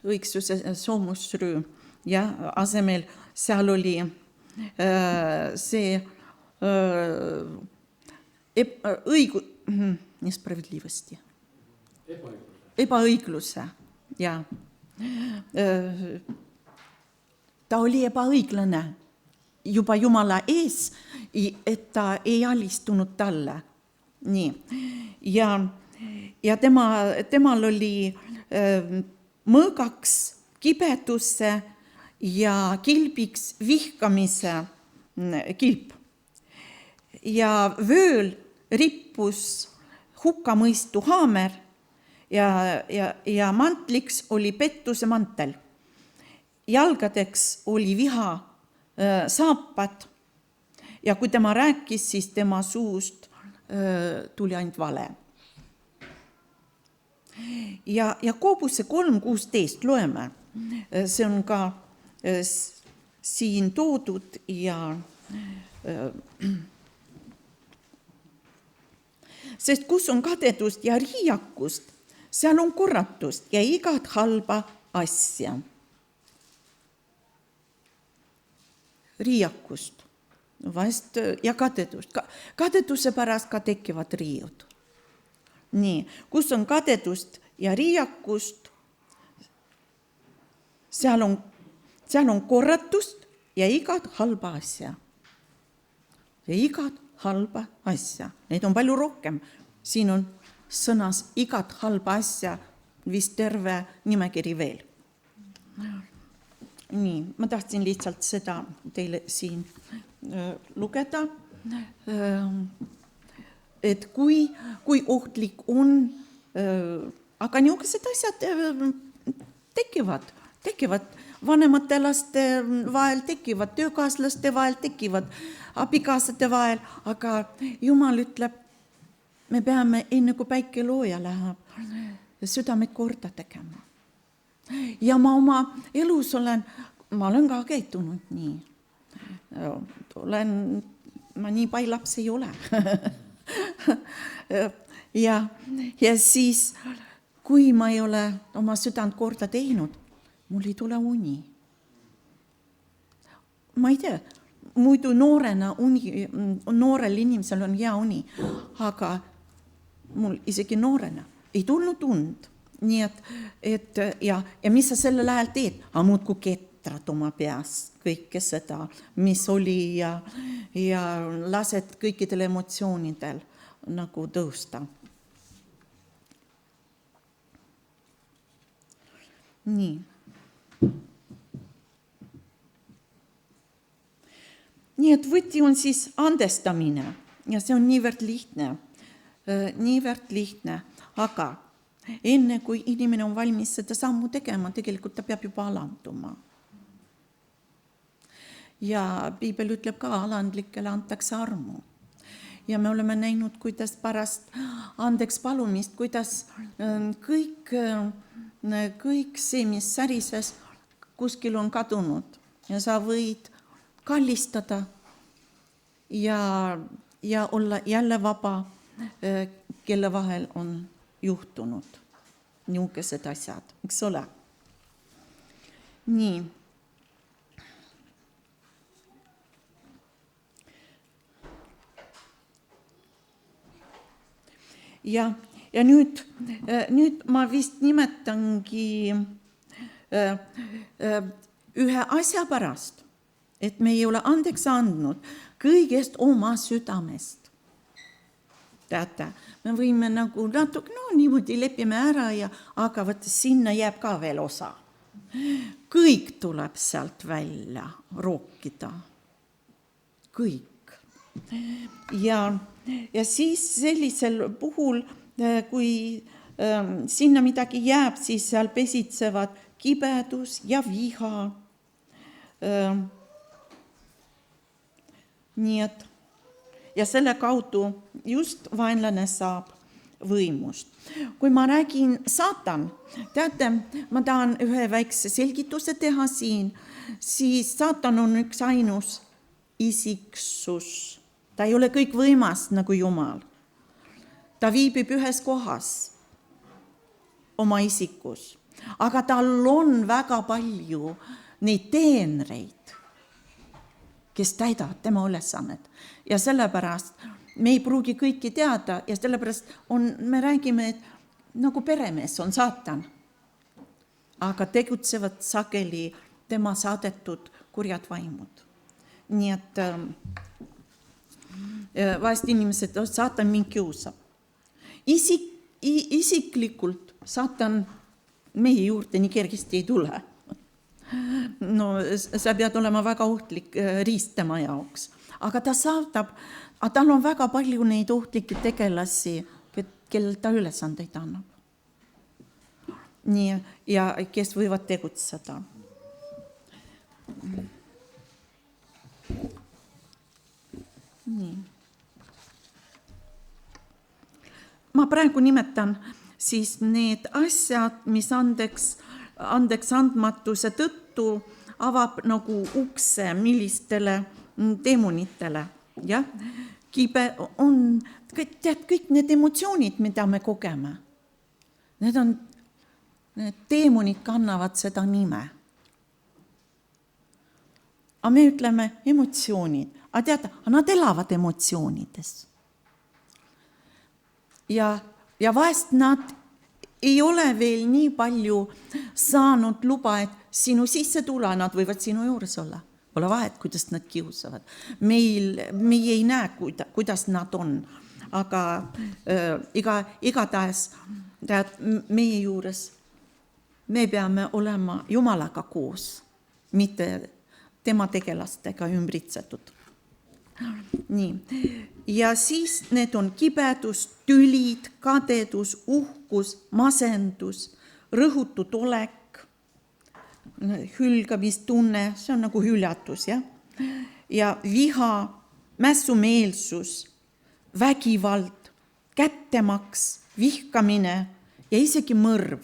õigsuse soomusrüü ja asemel seal oli see nespravedливости. Ebaõigluse. Ja. Ta oli ebaõiglane juba Jumala ees, et ta ei alistunud talle. Nii. Ja temal oli mõõgaks kibedusse ja kilbiks vihkamise kilp. Ja vööl rippus hukkamõistu haamer ja mantliks oli pettuse mantel. Jalgadeks oli viha saapad ja kui tema rääkis, siis tema suust tuli ainult vale. Ja Jakobuse 3.16 loeme, see on ka siin toodud ja sest kus on kadedust ja riiakust, seal on korratust ja igat halba asja. Riiakust vast ja kadedust. Kadeduse pärast ka tekivad riiud. Nii, kus on kadedust ja riiakust, seal on korratust ja igat halba asja. Ja igat halba asja. Neid on palju rohkem. Siin on sõnas igat halba asja vist terve nimekiri veel. Nii, ma tahtsin lihtsalt seda teile siin lugeda, et kui ohtlik on, aga niisugused asjad tekivad vanemate laste vahel, tekivad töökaaslaste vahel, tekivad abikaasade vahel, aga Jumal ütleb, me peame enne kui päike looja läheb, südamed korda tegema. Ja ma oma elus olen ka käitunud nii. Ma nii pai laps ei ole. ja siis, kui ma ei ole oma südant korda teinud, mul ei tule uni. Ma ei tea, muidu noorel inimesel on hea uni, aga mul isegi noorena ei tulnud und. Nii et ja mis sa sellel ajal teed? Muudku ketrad oma peas kõike seda, mis oli ja lased kõikidel emotsioonidel nagu tõusta. Nii. Nii et võti on siis andestamine ja see on niivõrd lihtne, aga enne kui inimene on valmis seda sammu tegema, tegelikult ta peab juba alanduma. Ja Piibel ütleb ka, alandlikele antakse armu. Ja me oleme näinud, kuidas pärast andeks palumist, kuidas kõik see, mis särises, kuskil on kadunud. Ja sa võid kallistada ja olla jälle vaba, kelle vahel on juhtunud niisugused asjad, eks ole. Nii. Ja nüüd ma vist nimetangi ühe asja pärast, et me ei ole andeks andnud kõigest oma südamest. Teate, me võime nagu natuke, niimoodi lepime ära aga võtta, sinna jääb ka veel osa. Kõik tuleb sealt välja rookida. Kõik. Ja siis sellisel puhul, kui sinna midagi jääb, siis seal pesitsevad kibedus ja viha. Nii et ja selle kaudu just vaenlane saab võimust. Kui ma räägin saatan, teate, ma tahan ühe väikse selgituse teha siin, siis saatan on üks ainus isiksus. Ta ei ole kõik võimas nagu Jumal. Ta viibib ühes kohas oma isikus, aga tal on väga palju neid teenreid, kes täidavad tema ülesannet. Ja sellepärast me ei pruugi kõiki teada ja sellepärast me räägime, et nagu peremees on saatan, aga tegutsevad sageli tema saadetud kurjad vaimud. Nii et vahest inimesed, saatan mind kiusab. Isiklikult saatan meie juurde nii kergesti ei tule. Sa pead olema väga ohtlik riist tema jaoks. Aga ta saadab, tal on väga palju neid ohtlikke tegelasi, kellel ta ülesandeid annab. Nii, ja kes võivad tegutseda. Nii. Ma praegu nimetan siis need asjad, mis andeks andmatuse tõttu avab nagu ukse millistele demonitele. Ja? Kibe on, tead, kõik need emotsioonid, mida me kogeme. Need demonid kannavad seda nime. Aga me ütleme emotsioonid. Aga tead, nad elavad emotsioonides. Ja vahest nad ei ole veel nii palju saanud luba, et sinu sisse tula, nad võivad sinu juures olla. Pole vahet, kuidas nad kiusavad. Meie ei näe, kuidas nad on. Aga igatahes meie juures me peame olema Jumalaga koos, mitte tema tegelastega ümbritsetud. Nii. Ja siis need on kibedus, tülid, kadedus, uhkus, masendus, rõhutud olek, hülgamistunne, see on nagu hüljatus, ja viha, mässumeelsus, vägivald, kättemaks, vihkamine ja isegi mõrv.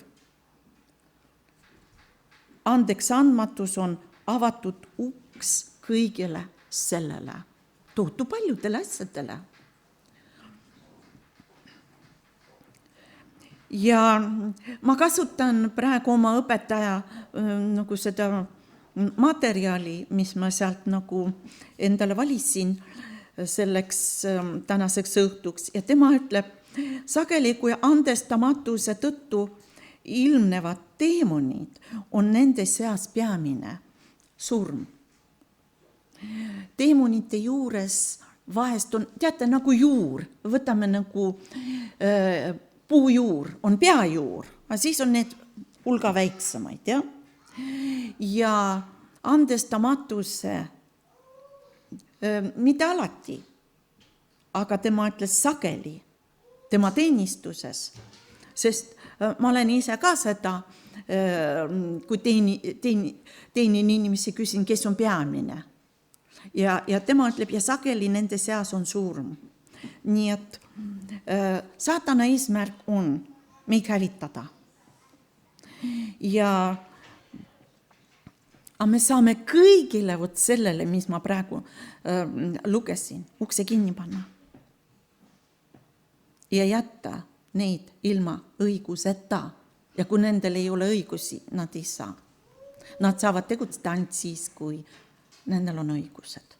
Andeks andmatus on avatud uks kõigile sellele, tohutu paljudele asjadele. Ja ma kasutan praegu oma õpetaja nagu seda materjali, mis ma sealt nagu endale valisin selleks tänaseks õhtuks. Ja tema ütleb, sageli kui andestamatuse tõttu ilmnevad deemonid, on nende seas peamine surm. Deemonite juures vahest on, teate, nagu juur, võtame nagu puujuur, on peajuur, aga siis on need hulga väiksemaid, ja andestamatuse mitte alati, aga tema ütles sageli tema teenistuses, sest ma olen ise ka seda, kui teenin inimesi, küsin, kes on peamine. Ja tema ütleb, ja sageli nende seas on surm. Nii et saatana eesmärk on meid hävitada. Ja me saame kõigile sellele, mis ma praegu lugesin, ukse kinni panna. Ja jätta neid ilma õiguseta. Ja kui nendel ei ole õigusi, nad ei saa. Nad saavad tegutseda ainult siis, kui nendel on õigused.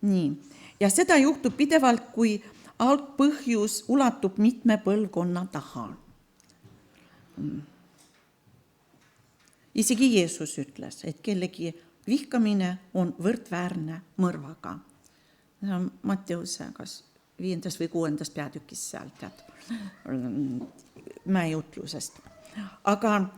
Nii. Ja seda juhtub pidevalt, kui algpõhjus ulatub mitme põlvkonna taha. isegi Jeesus ütles, et kellegi vihkamine on võrdväärne mõrvaga. Matteuse kas 5. või 6. peatükis seal tead mäejutlusest. Aga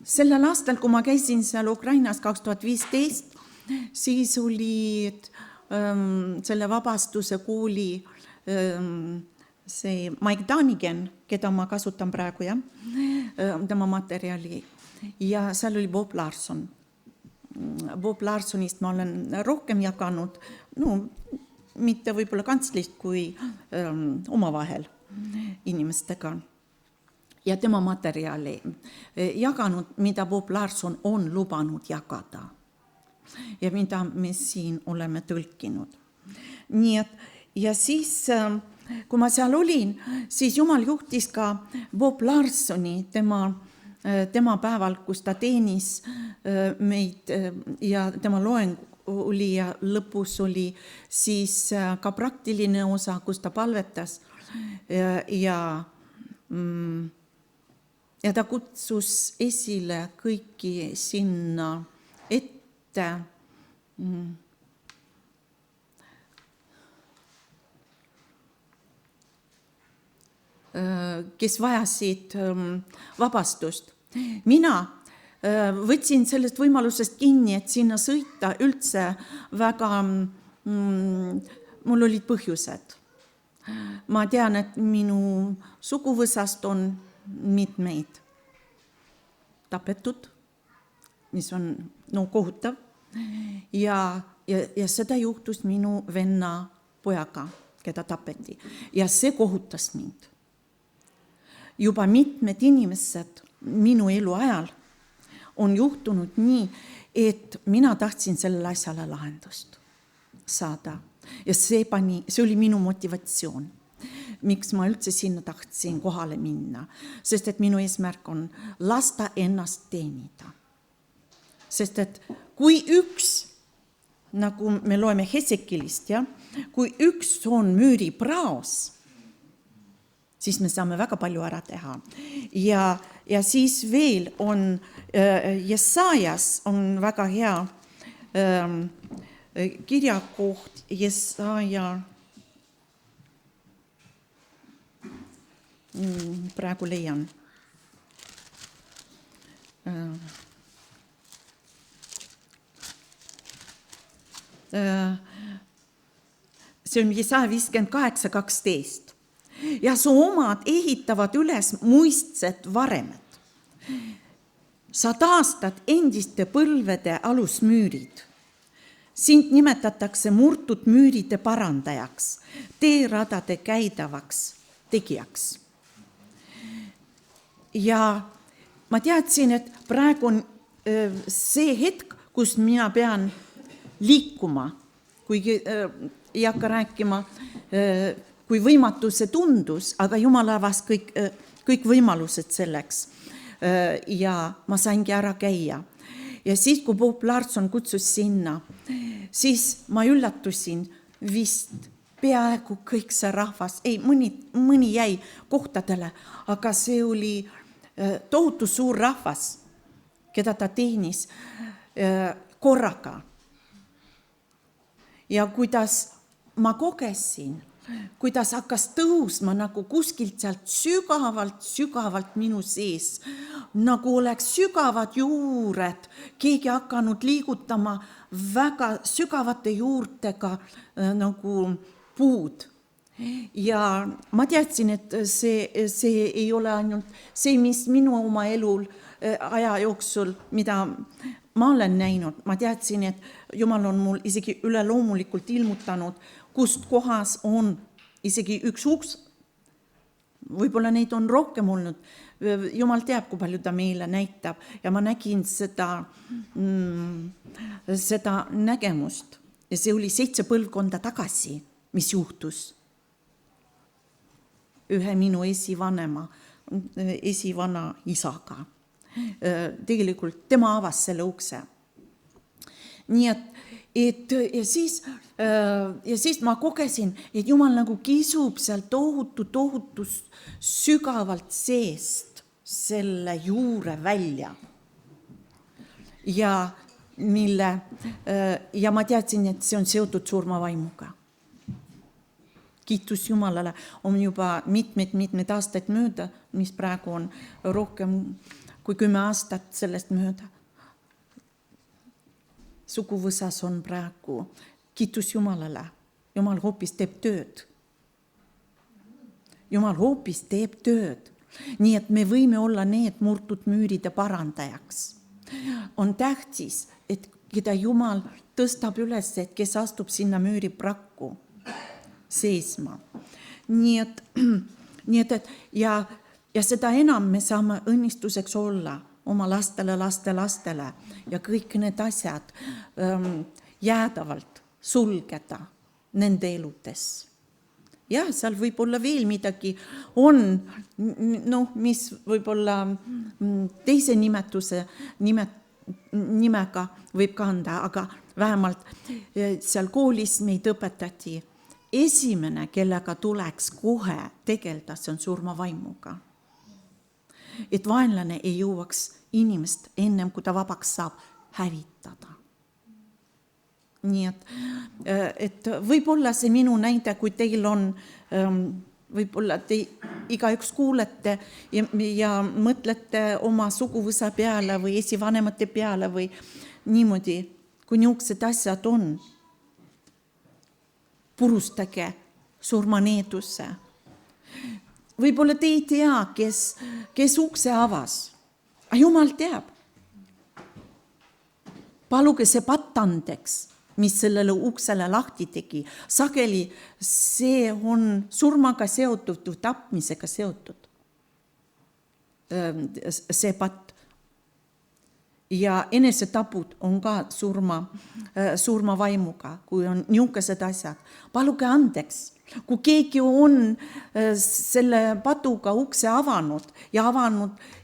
sellel aastal, kui ma käisin seal Ukrainas 2015, siis oli selle vabastuse kooli see Mike Danigen, keda ma kasutan praegu, tema materjali, ja seal oli Bob Larson. Bob Larsonist ma olen rohkem jaganud, mitte võib-olla kantslist kui omavahel inimestega. Ja tema materjali jaganud, mida Bob Larson on lubanud jagada ja mida me siin oleme tõlkinud. Nii et, ja siis, kui ma seal olin, siis Jumal juhtis ka Bob Larsoni tema päeval, kus ta teenis meid ja tema loeng oli ja lõpus oli siis ka praktiline osa, kus ta palvetas ja ta kutsus esile kõiki sinna ette, kes vajasid vabastust. Mina võtsin sellest võimalusest kinni, et sinna sõita üldse väga, mul olid põhjused. Ma tean, et minu suguvõsast on mitmeid tapetud, mis on kohutav. Ja seda juhtus minu venna pojaga, keda tapeti. Ja see kohutas mind. Juba mitmed inimesed minu elu ajal on juhtunud nii, et mina tahtsin sellele asjale lahendust saada. Ja see oli minu motivatsioon, miks ma üldse sinna tahtsin kohale minna. Sest et minu eesmärk on lasta ennast teenida. Sest et kui üks, nagu me loeme Hesekilist, kui üks on müüri praos, siis me saame väga palju ära teha. Ja siis veel on Jesajas on väga hea kirjakoht Jesaja, praegu leian. See on Jesaja 58:12. Ja su omad ehitavad üles muistsed varemed. Sa taastad endiste põlvede alusmüürid. Sind nimetatakse murtud müüride parandajaks, teeradade käidavaks tegijaks. Ja ma teadsin, et praegu on see hetk, kus mina pean liikuma, kuigi ei hakka rääkima, kui võimatu see tundus, aga Jumal avas kõik võimalused selleks. Ja ma saingi ära käia. Ja siis, kui Bob Larson kutsus sinna, siis ma üllatusin vist peaaegu kõik see rahvas. Ei, mõni jäi kohtadele, aga see oli tohutu suur rahvas, keda ta teenis korraga. Ja kuidas ma kogesin, kuidas hakkas tõusma nagu kuskilt sealt sügavalt minu sees, nagu oleks sügavad juured, keegi hakanud liigutama väga sügavate juurtega nagu puud. Ja ma teadsin, et see ei ole ainult see, mis minu oma elul aja jooksul, mida ma olen näinud. Ma teadsin, et Jumal on mul isegi üleloomulikult ilmutanud, kust kohas on isegi üks uks. Võib-olla neid on rohkem olnud. Jumal teab, kui palju ta meile näitab. Ja ma nägin seda nägemust. Ja see oli 7 põlvkonda tagasi, mis juhtus. Ühe minu esivana isaga. Tegelikult tema avas selle ukse. Nii et ja siis ma kogesin, et Jumal nagu kisub seal tohutu sügavalt seest selle juure välja. Ja ma teadsin, et see on seotud surmavaimuga. Kiitus Jumalale, on juba mitmed aastaid mööda, mis praegu on rohkem kui 10 aastat sellest mööda. Suguvõsas on praegu, kiitus Jumalale, Jumal hoopis teeb tööd. Jumal hoopis teeb tööd. Nii et me võime olla need murtud müüride parandajaks. On tähtis, et keda Jumal tõstab üles, et kes astub sinna müüri prakku seisma. Nii et ja seda enam me saame õnnistuseks olla oma lastele ja kõik need asjad jäädavalt sulgeda nende eludes. Jah, seal võib olla veel midagi, on, mis võib olla teise nimega võib kanda, aga vähemalt seal koolis meid õpetati, esimene, kellega tuleks kohe tegelda, see on surmavaimuga. Et vaenlane ei jõuaks inimest ennem, kui ta vabaks saab, hävitada. Nii et võib-olla see minu näide, kui teil on, võib-olla te igaüks kuulete ja mõtlete oma suguvõsa peale või esivanemate peale või niimoodi, kui niisugused asjad on. Purustage surmaneeduse. Võib-olla te ei tea, kes ukse avas. Aga Jumal teab. Paluge see patt andeks, mis sellele uksele lahti tegi. Sageli see on surmaga seotud või tapmisega seotud. See patt. Ja enesetapud on ka surmavaimuga, kui on niisugused asjad. Paluge andeks. Kui keegi on selle patuga ukse avanud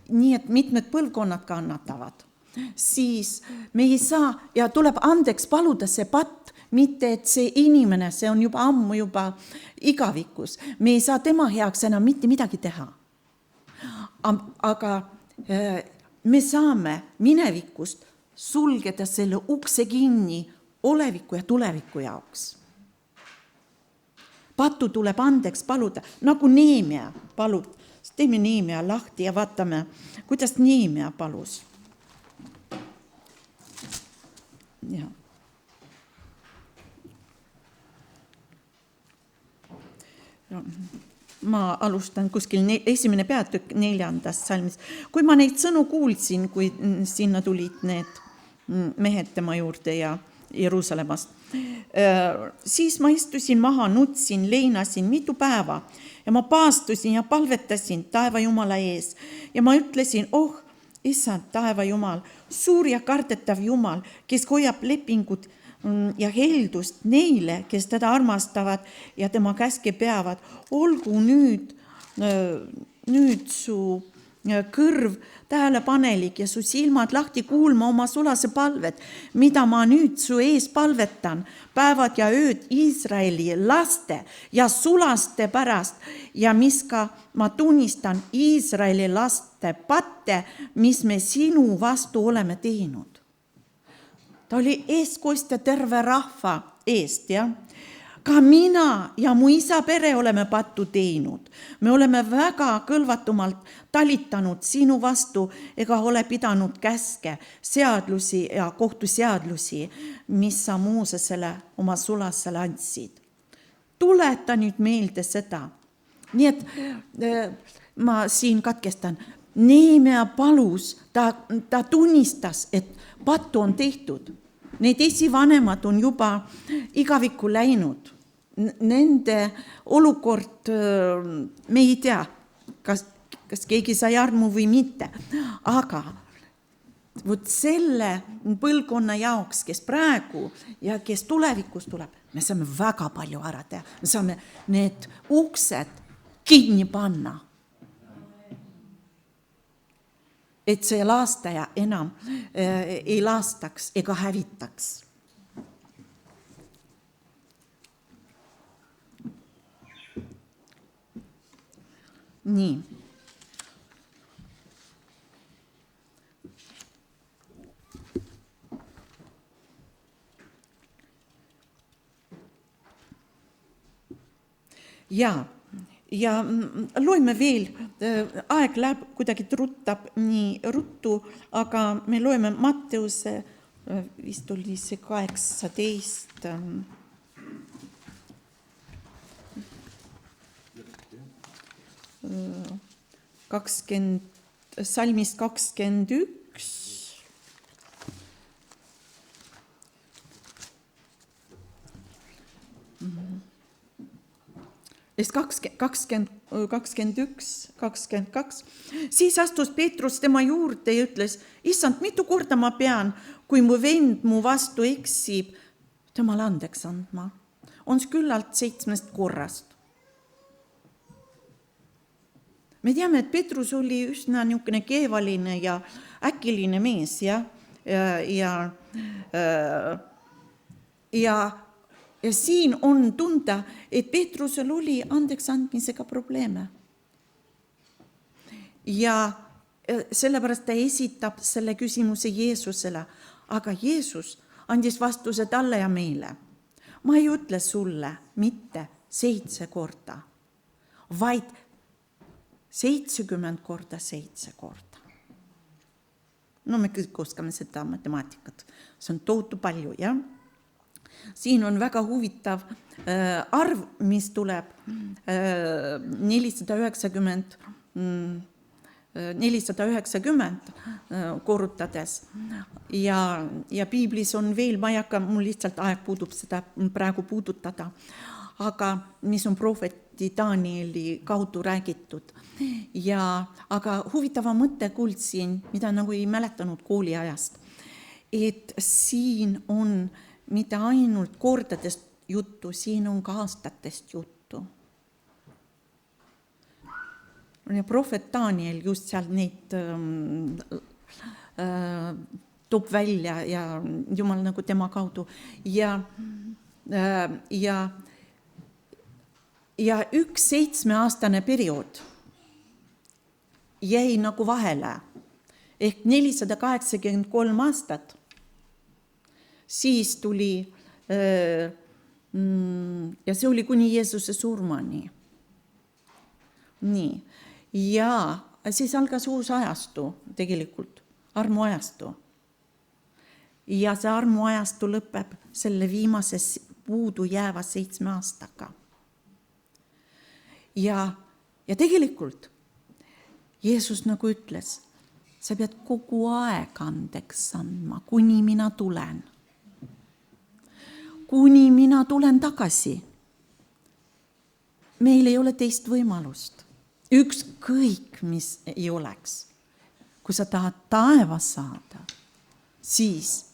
nii, et mitmed põlvkonnad kannatavad, siis me ei saa ja tuleb andeks paluda see patt, mitte et see inimene, see on juba ammu igavikus. Me ei saa tema heaks enam mitte midagi teha. Aga me saame minevikust sulgeda selle ukse kinni oleviku ja tuleviku jaoks. Patu tuleb andeks paluda, nagu Neemia palub. Teeme Neemia lahti ja vaatame, kuidas Neemia palus. Ja. Ma alustan kuskil esimene peatükk 4. salmis. Kui ma neid sõnu kuulsin, kui sinna tulid need mehed tema juurde ja Jeruusalemmast, siis ma istusin maha, nutsin, leinasin mitu päeva ja ma paastusin ja palvetasin taeva Jumala ees. Ja ma ütlesin, issand, taeva Jumal, suur ja kardetav Jumal, kes hoiab lepingut ja heldust neile, kes teda armastavad ja tema käske peavad. Olgu nüüd su kõrv tähelepanelik ja su silmad lahti kuulma oma sulase palved, mida ma nüüd su ees palvetan päevad ja ööd Iisraeli laste ja sulaste pärast ja mis ka ma tunnistan Iisraeli laste patte, mis me sinu vastu oleme teinud. Ta oli eeskostja terve rahva eest, ja? Ka mina ja mu isa pere oleme pattu teinud. Me oleme väga kõlvatumalt talitanud sinu vastu ega ole pidanud käske, seadlusi ja kohtuseadlusi, mis sa Moosesele oma sulasele andsid. Tuleta nüüd meelde seda. Nii et ma siin katkestan. Neemia palus, ta tunnistas, et pattu on tehtud. Need esivanemad on juba igavikku läinud. Nende olukord, me ei tea, kas keegi sai armu või mitte. Aga võt selle põlvkonna jaoks, kes praegu ja kes tulevikus tuleb, me saame väga palju ära teha. Me saame need uksed kinni panna. Et see laastaja enam ei laastaks ega hävitaks. Nii. ja loeme veel, aeg läheb kuidagi ruttab nii ruttu, aga me loeme Matteuse, vist oli see 18, salmist 21. Sest 21, 22. Siis astus Peetrus tema juurde ja ütles, issand, mitu korda ma pean, kui mu vend mu vastu eksib, temale andeks andma. On küllalt 7 korrast. Me teame, et Peetrus oli üsna niisugune keevaline ja äkiline mees, ja siin on tunda, et Peetrusel oli andeks andmisega probleeme. Ja sellepärast ta esitab selle küsimuse Jeesusele, aga Jeesus andis vastuse talle ja meile. Ma ei ütle sulle mitte 7 korda, vaid 70 korda 7 korda. No me kõik oskame seda matemaatikat. See on tohutu palju, jah? Siin on väga huvitav arv, mis tuleb 490 korrutades. Ja piiblis on veel, ma ei hakka, mul lihtsalt aeg puudub seda praegu puudutada, aga mis on prohveti Danieli kaudu räägitud. Aga huvitava mõtte kuulsin, mida nagu ei mäletanud kooliajast, et siin on mitte ainult kordadest juttu, siin on ka aastatest juttu. Ja prohvet Daniel just seal neid toob välja ja Jumal nagu tema kaudu. Ja üks 7-aastane periood jäi nagu vahele ehk 483 aastat. Siis tuli, ja see oli kuni Jeesuse surmani. Nii. Ja siis algas uus ajastu tegelikult, armuajastu. Ja see armuajastu lõpeb selle viimase puudu jääva 7 aastaga. Ja tegelikult Jeesus nagu ütles, sa pead kogu aeg andeks andma, kuni mina tulen. Kuni mina tulen tagasi. Meil ei ole teist võimalust. Ükskõik, mis ei oleks. Kui sa tahad taeva saada, siis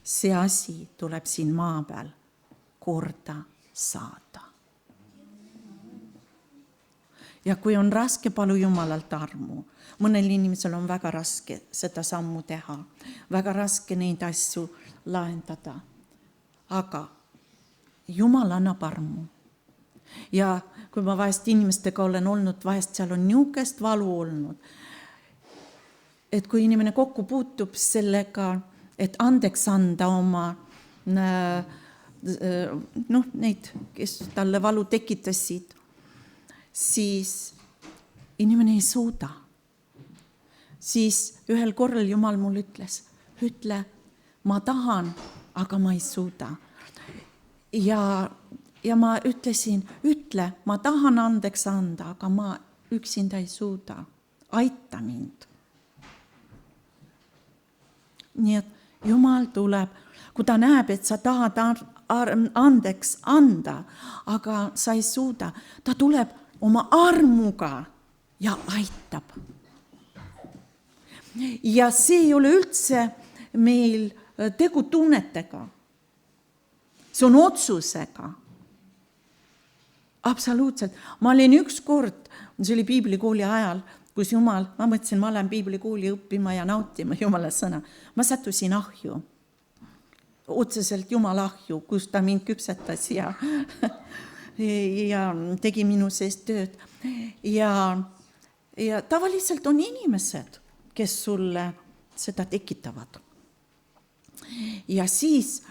see asi tuleb siin maa peal korda saada. Ja kui on raske, palu Jumalalt armu. Mõnel inimesel on väga raske seda sammu teha, väga raske neid asju lahendada. Aga Jumal annab armu. Ja kui ma vahest inimestega olen olnud, vahest seal on niukest valu olnud, et kui inimene kokku puutub sellega, et andeks anda oma neid, kes talle valu tekitasid, siis inimene ei suuda. Siis ühel korral Jumal mul ütles, ütle, ma tahan, aga ma ei suuda. Ja ma ütlesin, ütle, ma tahan andeks anda, aga ma üksinda ei suuda. Aita mind. Nii et Jumal tuleb, kui ta näeb, et sa tahad andeks anda, aga sa ei suuda. Ta tuleb oma armuga ja aitab. Ja see ei ole üldse meil tegu tunnetega. See on otsusega. Absoluutselt. Ma olin üks kord, see oli piiblikooli ajal, kus Jumal, ma mõtlesin, ma olen piiblikooli õppima ja nautima Jumala sõna. Ma sattusin ahju. Otseselt Jumala ahju, kus ta mind küpsetas ja tegi minu seest tööd. Ja tavaliselt on inimesed, kes sulle seda tekitavad. Ja siis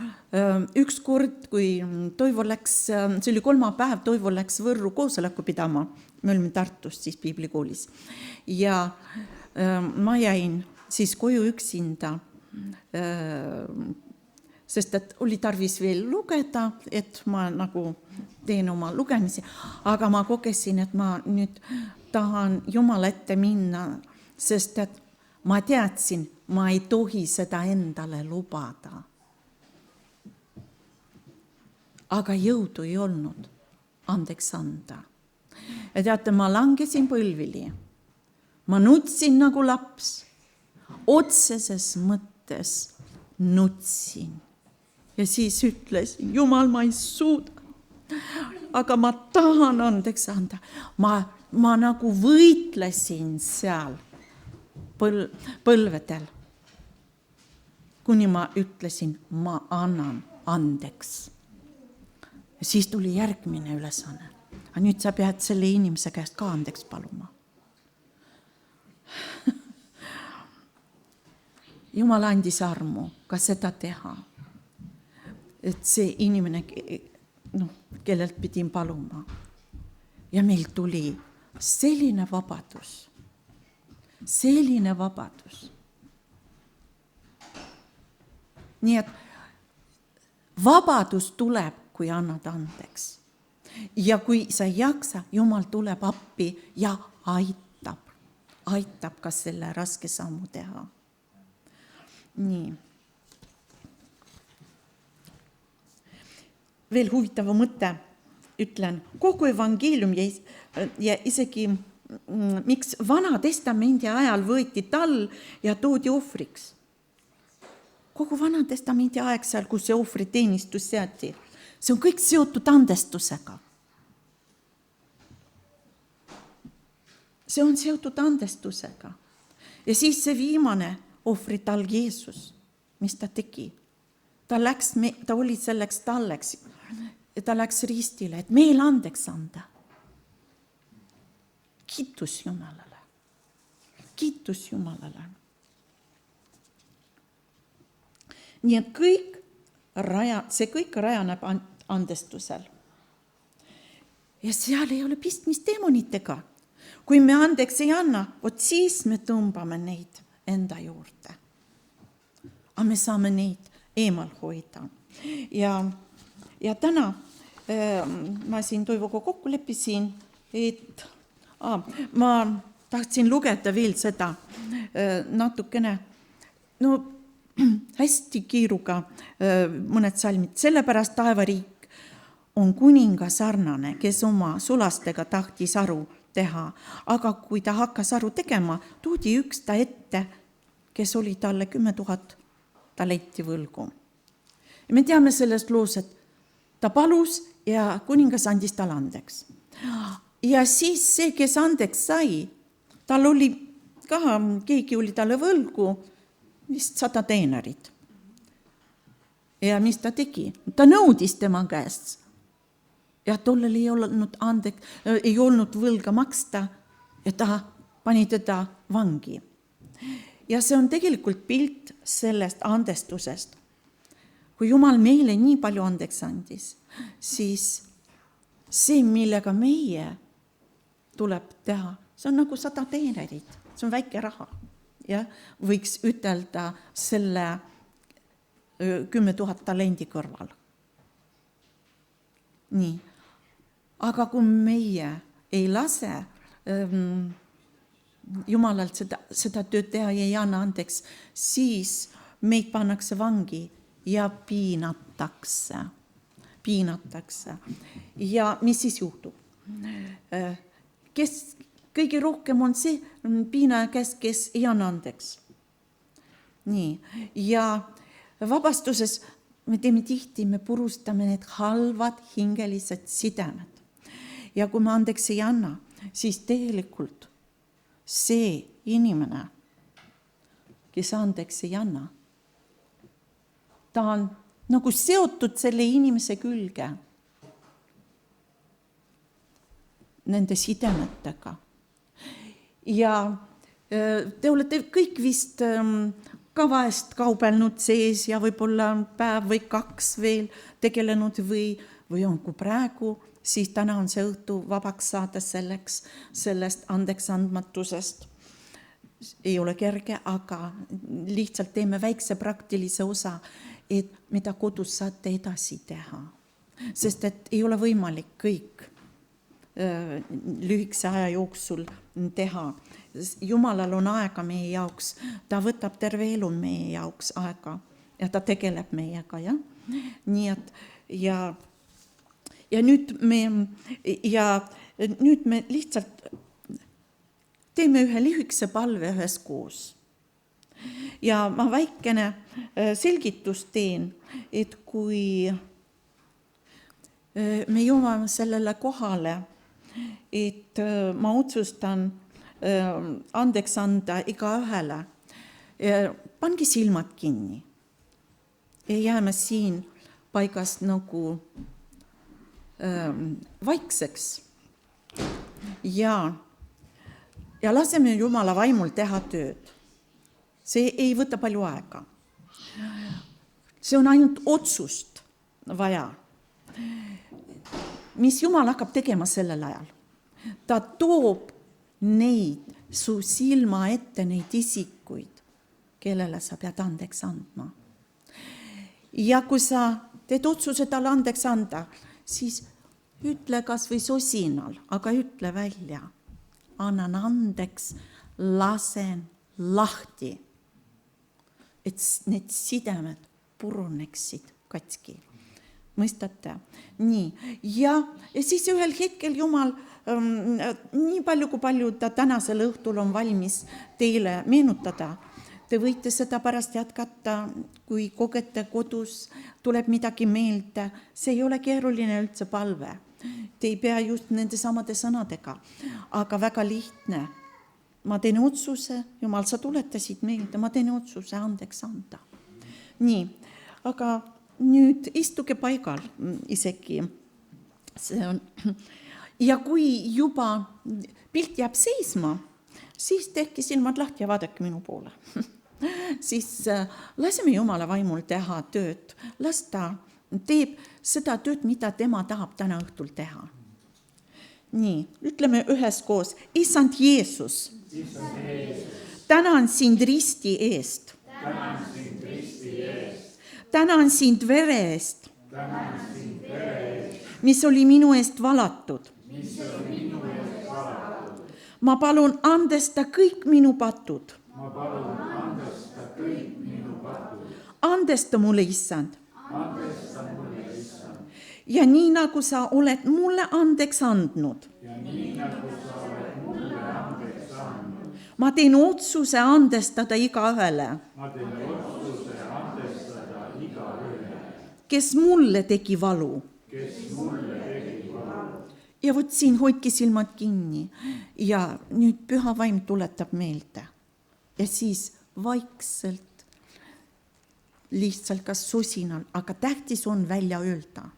üks kord, kui Toivo läks, see oli kolmapäev, Toivo läks Võrru koosoleku pidama, me olime Tartus siis piiblikoolis. Ja ma jäin siis koju üksinda, sest et oli tarvis veel lugeda, et ma nagu teen oma lugemisi, aga ma kogesin, et ma nüüd tahan Jumala ette minna, sest et ma teadsin, ma ei tohi seda endale lubada. Aga jõudu ei olnud andeks anda. Ja teate, ma langesin põlvili. Ma nutsin nagu laps. Otseses mõttes nutsin. Ja siis ütlesin, Jumal, ma ei suuda. Aga ma tahan andeks anda. Ma nagu võitlesin seal põlvedel, kuni ma ütlesin, ma annan andeks. Ja siis tuli järgmine ülesanne. Aga nüüd sa pead selle inimese käest ka andeks paluma. Jumal andis armu ka seda teha. Et see inimene, kellelt pidin paluma. Ja meil tuli selline vabadus. Selline vabadus. Nii et vabadus tuleb, kui annad andeks. Ja kui sa ei jaksa, Jumal tuleb appi ja aitab ka selle raske sammu teha. Nii. Veel huvitava mõtte ütlen. Kogu evangeelium ja isegi miks Vana Testamendi ajal võeti tall ja toodi ohvriks. Kogu Vana Testamendi aeg seal, kus see ohvriteenistus seati, see on kõik seotud andestusega. See on seotud andestusega. Ja siis see viimane ohvritalg Jeesus, mis ta tegi. Ta oli selleks talleks. Ta läks ristile, et meil andeks anda. Kiitus Jumalale. Kiitus Jumalale. Nii et see kõik rajaneb andestusel. Ja seal ei ole pistmist demonitega. Kui me andeks ei anna, siis me tõmbame neid enda juurde. Aga me saame neid eemal hoida. Ja täna ma siin Toivoga kokku leppisin, et ma tahtsin lugeda veel seda natukene, hästi kiiruga mõned salmid. Sellepärast taevariik on kuninga sarnane, kes oma sulastega tahtis aru teha. Aga kui ta hakkas aru tegema, toodi üks ta ette, kes oli talle 10 000 talenti võlgu. Ja me teame sellest loos, et ta palus ja kuningas andis talle andeks. Ja siis see, kes andeks sai, tal oli ka, keegi oli talle võlgu, vist 100 denarit. Ja mis ta tegi? Ta nõudis tema käest. Ja tollel ei olnud võlga maksta ja ta pani teda vangi. Ja see on tegelikult pilt sellest andestusest. Kui Jumal meile nii palju andeks andis, siis see, millega meie tuleb teha, see on nagu 100 denarit. See on väike raha. Ja võiks ütelda selle 10 000 talendi kõrval. Nii. Aga kui meie ei lase Jumalalt seda tööd teha ja ei anna andeks, siis meid pannakse vangi ja piinatakse. Ja mis siis juhtub? Kes kõige rohkem on see piinaja käes, kes ei anna andeks. Nii. Ja vabastuses me teeme tihti, me purustame need halvad hingelised sidemed. Ja kui me andeks ei anna, siis tegelikult see inimene, kes andeks ei anna, ta on nagu seotud selle inimese külge nende sidemetega. Ja te olete kõik vist ka vahest kaubelnud sees ja võib-olla päev või 2 veel tegelenud või on kui praegu, siis täna on see õhtu vabaks saada sellest andeksandmatusest. Ei ole kerge, aga lihtsalt teeme väikse praktilise osa, et mida kodus saate edasi teha. Sest et ei ole võimalik kõik lühikese aja jooksul teha. Jumalal on aega meie jaoks, ta võtab terve elu meie jaoks aega ja ta tegeleb meiega, jah. Nii et ja nüüd me lihtsalt teeme ühe lühikese palve üheskoos. Ja ma väikene selgitust teen, et kui me jõuame sellele kohale, et ma otsustan andeks anda igaühele, pange silmad kinni ja jääme siin paigast nagu vaikseks ja laseme Jumala vaimul teha tööd. See ei võta palju aega. See on ainult otsust vaja. Mis Jumal hakkab tegema sellel ajal? Ta toob neid su silma ette, neid isikuid, kellele sa pead andeks andma. Ja kui sa teed otsuse talle andeks anda, siis ütle kas või sosinal, aga ütle välja. Annan andeks, lasen lahti, et need sidemed puruneksid katki. Mõistate? Nii. Ja siis ühel hetkel Jumal nii palju, kui palju ta tänasel õhtul on valmis teile meenutada. Te võite seda pärast jätkata, kui kogete kodus, tuleb midagi meelde. See ei ole keeruline üldse palve. Te ei pea just nende samade sõnadega, aga väga lihtne. Ma teen otsuse, Jumal, sa tuletasid meelde, ma teen otsuse andeks anda. Nii, aga nüüd istuge paigal isegi. See on... Ja kui juba pilt jääb seisma, siis tehke silmad lahti ja vaadake minu poole. Siis laseme Jumala vaimul teha tööd. Las ta teeb seda tööd, mida tema tahab täna õhtul teha. Nii, ütleme üheskoos. Issand Jeesus, tänan sind risti eest. Tänan sind vere eest, mis oli minu eest valatud. Ma palun andesta kõik minu patud. Andesta mulle, Issand. Ja nii nagu sa oled mulle andeks andnud. Ma teen otsuse andestada igaühele, kes mulle tegi valu. Ja võt siin hoidki silmad kinni ja nüüd püha vaim tuletab meelde. Ja siis vaikselt, lihtsalt kas sosinal, aga tähtis on välja öelda.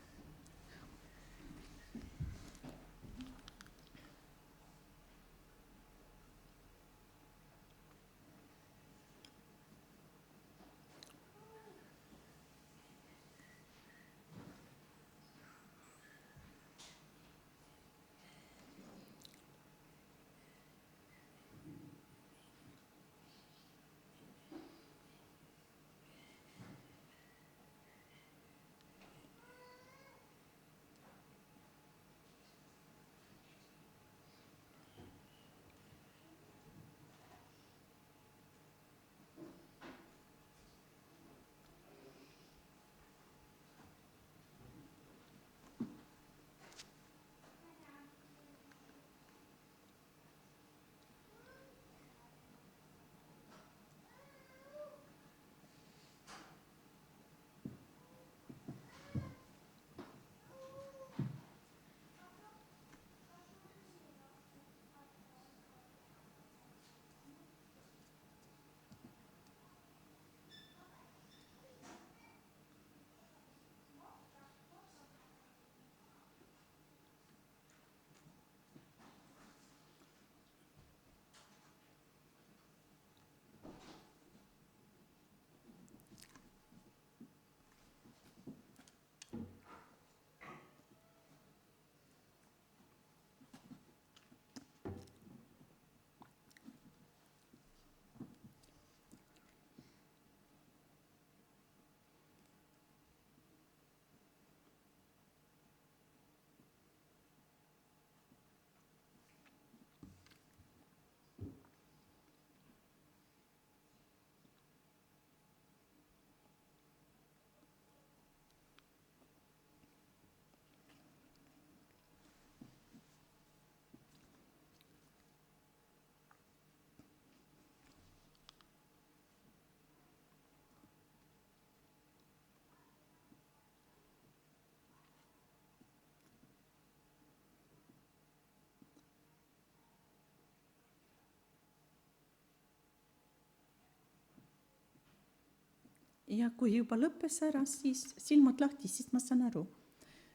ja kui juba lõppes ära, siis silmad lahti, siis ma saan aru,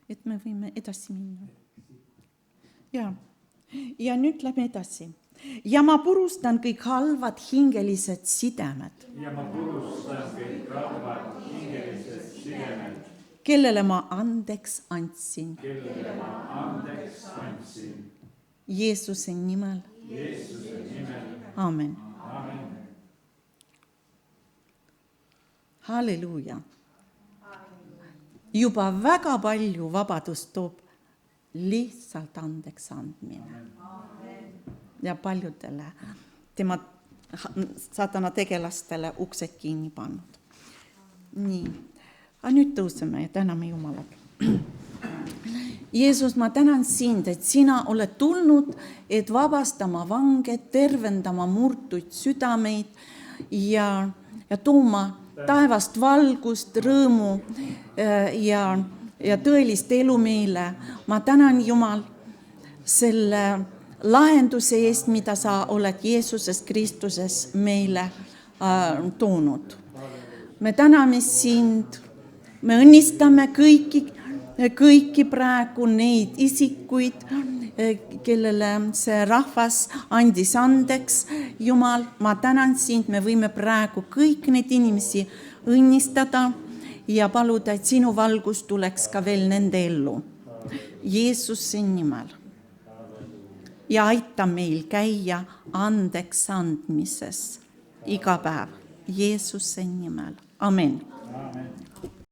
et me võime edasi minna. Ja nüüd lähme edasi. Ja ma purustan kõik halvad hingelised sidemed. Kellele ma andeks andsin. Jeesuse nimel. Amen. Halleluuja. Juba väga palju vabadust toob lihtsalt andeks andmine. Ja paljudele tema saatana tegelastele uksed kinni pannud. Nii, aga nüüd tõuseme ja täname Jumalat. Jeesus, ma tänan sind, et sina oled tulnud, et vabastama vange, tervendama murtuid südameid ja tooma taevast valgust, rõõmu ja tõelist elu meile. Ma tänan Jumal selle lahenduse eest, mida sa oled Jeesuses Kristuses meile toonud. Me täname sind, me õnnistame kõiki praegu neid isikuid, kellele see rahvas andis andeks. Jumal, ma tänan sind, me võime praegu kõik neid inimesi õnnistada ja paluda, et sinu valgus tuleks ka veel nende ellu. Jeesuse nimel. Ja aita meil käia andeks andmises iga päev. Jeesuse nimel. Amen.